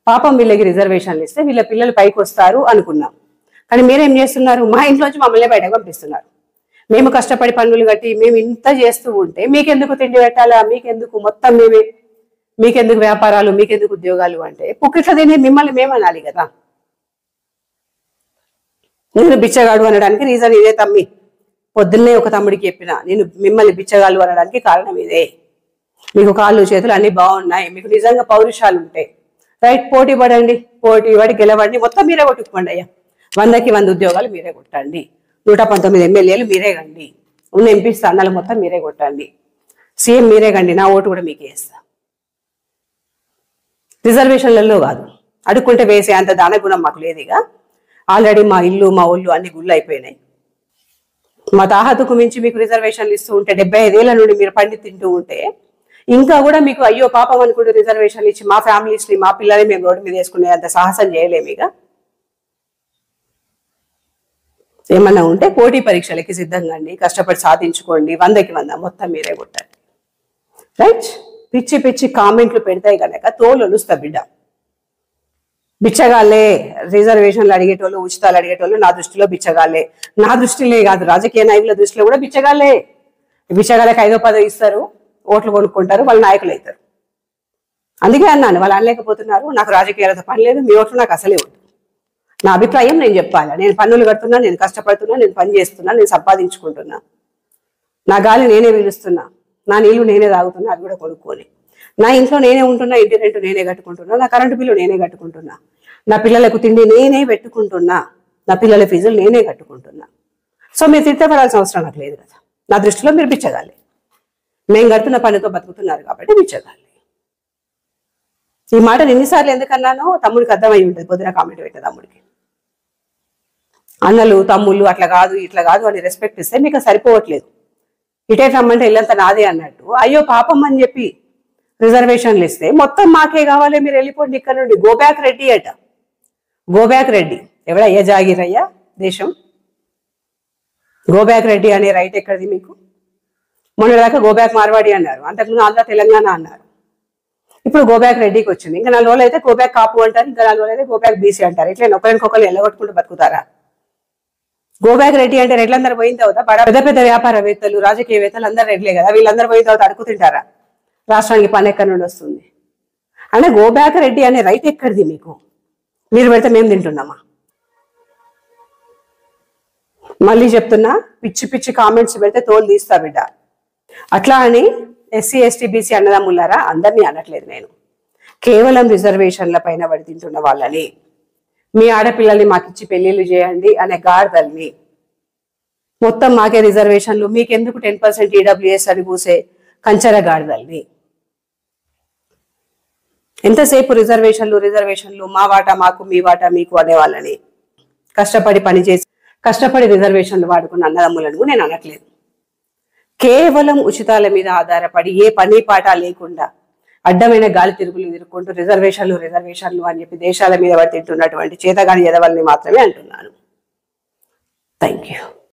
పాపం వీళ్ళకి రిజర్వేషన్లు ఇస్తే వీళ్ళ పిల్లలు పైకి వస్తారు అనుకున్నాం. కానీ మీరేం చేస్తున్నారు? మా ఇంట్లోంచి మమ్మల్ని బయటకు పంపిస్తున్నారు. మేము కష్టపడి పన్నులు కట్టి మేము ఇంత చేస్తూ ఉంటే మీకెందుకు తిండి పెట్టాలా, మీకెందుకు మొత్తం మేమే, మీకెందుకు వ్యాపారాలు, మీకెందుకు ఉద్యోగాలు అంటే పుక్కిట్ల తినే మిమ్మల్ని మేమనాలి కదా. నేను బిచ్చగాడు అనడానికి రీజన్ ఇదే తమ్మి. పొద్దున్నే ఒక తమ్ముడికి చెప్పిన, నేను మిమ్మల్ని బిచ్చగాళ్ళు అనడానికి కారణం ఇదే. మీకు కాళ్ళు చేతులు అన్ని బాగున్నాయి, మీకు నిజంగా పౌరుషాలు ఉంటాయి, రైట్, పోటీ పడండి, పోటీ పడి గెలవండి, మొత్తం మీరే కొట్టుకోండి అయ్యా. 100కి 100 ఉద్యోగాలు మీరే కొట్టండి, 119 ఎమ్మెల్యేలు మీరే కండి, ఉన్న ఎంపీ స్థానాలు మొత్తం మీరే కొట్టండి, సీఎం మీరే కండి, నా ఓటు కూడా మీకే వేస్తా. రిజర్వేషన్లలో కాదు, అడుక్కుంటే వేసే అంత దానగుణం మాకు లేదుగా. ఆల్రెడీ మా ఇల్లు మా ఒళ్ళు అన్ని గుళ్ళు అయిపోయినాయి. మా తాహతుకు మించి మీకు రిజర్వేషన్లు ఇస్తూ ఉంటే, 75 ఏళ్ల నుండి మీరు పండి తింటూ ఉంటే, ఇంకా కూడా మీకు అయ్యో పాపం అనుకుంటూ రిజర్వేషన్లు ఇచ్చి మా ఫ్యామిలీస్ని, మా పిల్లల్ని మేము రోడ్డు మీద వేసుకునే అంత సాహసం చేయలేమిగా. ఏమన్నా ఉంటే పోటీ పరీక్షలకి సిద్ధంగా అండి, కష్టపడి సాధించుకోండి, 100కి 100 మొత్తం మీరే కొట్టండి, రైట్. పిచ్చి పిచ్చి కామెంట్లు పెడతాయి కనుక తోలు ఒలుస్తా బిడ్డ. బిచ్చగాళ్ళే రిజర్వేషన్లు అడిగేటోళ్ళు, ఉచితాలు అడిగేటోళ్ళు నా దృష్టిలో బిచ్చగాళ్ళే. నా దృష్టిలో కాదు, రాజకీయ నాయకుల దృష్టిలో కూడా బిచ్చగాళ్ళే. బిచ్చగాళ్ళకి 5వ 10వ ఇస్తారు, ఓట్లు కొనుక్కుంటారు, వాళ్ళ నాయకులు అవుతారు. అందుకే అన్నాను, వాళ్ళు అనలేకపోతున్నారు, నాకు రాజకీయాలతో పని లేదు, మీ ఓట్లు నాకు అసలే ఉంది. నా అభిప్రాయం నేను చెప్పాలా. నేను పన్నులు కడుతున్నా, నేను కష్టపడుతున్నా, నేను పని చేస్తున్నా, నేను సంపాదించుకుంటున్నా, నా గాలి నేనే పీలుస్తున్నా, నా నీళ్లు నేనే తాగుతున్నా, అది కూడా కొనుక్కొని, నా ఇంట్లో నేనే ఉంటున్నా, ఇంటి రెంట్ నేనే కట్టుకుంటున్నా, నా కరెంటు బిల్లు నేనే కట్టుకుంటున్నా, నా పిల్లలకు తిండి నేనే పెట్టుకుంటున్నా, నా పిల్లల ఫీజులు నేనే కట్టుకుంటున్నా. సో మీరు తిట్టపడాల్సిన అవసరం నాకు లేదు కదా. నా దృష్టిలో మీరు బిచ్చగాలి, మేము కడుతున్న పనితో బతుకుతున్నారు కాబట్టి బిచ్చగాలి. ఈ మాట ఎన్నిసార్లు ఎందుకన్నానో తమ్ముడికి అర్థమై ఉంటుంది. పొద్దున కామెంట్ పెట్టే తమ్ముడికి, అన్నలు తమ్ముళ్ళు అట్లా కాదు ఇట్లా కాదు అని రెస్పెక్ట్ ఇస్తే మీకు సరిపోవట్లేదు. ఇటే రమ్మంటే ఇల్లంతా నాదే అన్నట్టు అయ్యో పాపం అని చెప్పి రిజర్వేషన్లు ఇస్తే మొత్తం మాకే కావాలి, మీరు వెళ్ళిపోండి ఇక్కడ నుండి. గోబ్యాక్ రెడ్డి అట. గోబ్యాక్ రెడ్డి ఎవడయ్యా జాగిరయ్యా దేశం? గోబ్యాక్ రెడ్డి అనే రైట్ ఎక్కడిది మీకు? మొన్నదాకా గోబ్యాక్ మార్వాడి అన్నారు, అంతకుముందు ఆంధ్ర తెలంగాణ అన్నారు. ఇప్పుడు గోబ్యాక్ రెడ్డికి వచ్చింది. ఇంకా 4 రోజులు అయితే గోబ్యాక్ కాపు అంటారు, ఇంకా 4 రోజులు అయితే గోబ్యాక్ బీసీ అంటారు. ఇట్లా ఒకరికొకరు ఎల్లగొట్టుకుంటూ బతుకుతారా? గోబ్యాక్ రెడ్డి అంటే రెడ్లందరూ పోయిన తర్వాత పెద్ద పెద్ద వ్యాపారవేత్తలు, రాజకీయవేత్తలు అందరూ రెడ్లే కదా, వీళ్ళందరూ పోయిన తర్వాత అడుగు తింటారా? రాష్ట్రానికి పని ఎక్కడి నుండి వస్తుంది? అంటే గోబ్యాక్ రెడ్డి అనే రైట్ ఎక్కడిది మీకు? మీరు పెడితే మేము తింటున్నామా? మళ్ళీ చెప్తున్నా, పిచ్చి పిచ్చి కామెంట్స్ పెడితే తోలు తీస్తా బిడ్డ. అట్లా అని ఎస్సీ ఎస్టీ బీసీ అన్నదమ్ములారా అందరినీ అనట్లేదు నేను. కేవలం రిజర్వేషన్ల పైన పడి తింటున్న వాళ్ళని, మీ ఆడపిల్లల్ని మాకిచ్చి పెళ్లిళ్ళు చేయండి అనే గాడిదల్ని, మొత్తం మాకే రిజర్వేషన్లు మీకెందుకు 10% ఈడబ్ల్యూఎస్ అని కూసే కంచర గాడిదల్ని, ఎంతసేపు రిజర్వేషన్లు మా వాటా మాకు మీ వాటా మీకు అనే వాళ్ళని, కష్టపడి పనిచేసి కష్టపడి రిజర్వేషన్లు వాడుకున్న అన్నదమ్ములను నేను అనట్లేదు. కేవలం ఉచితాల మీద ఆధారపడి ఏ పని పాట లేకుండా అడ్డమైన గాలి తిరుగులు తిరుగుకుంటూ రిజర్వేషన్లు అని చెప్పి దేశాల మీద పడి తింటున్నటువంటి చేతగాని ఎదవల్ని మాత్రమే అంటున్నాను. Thank you.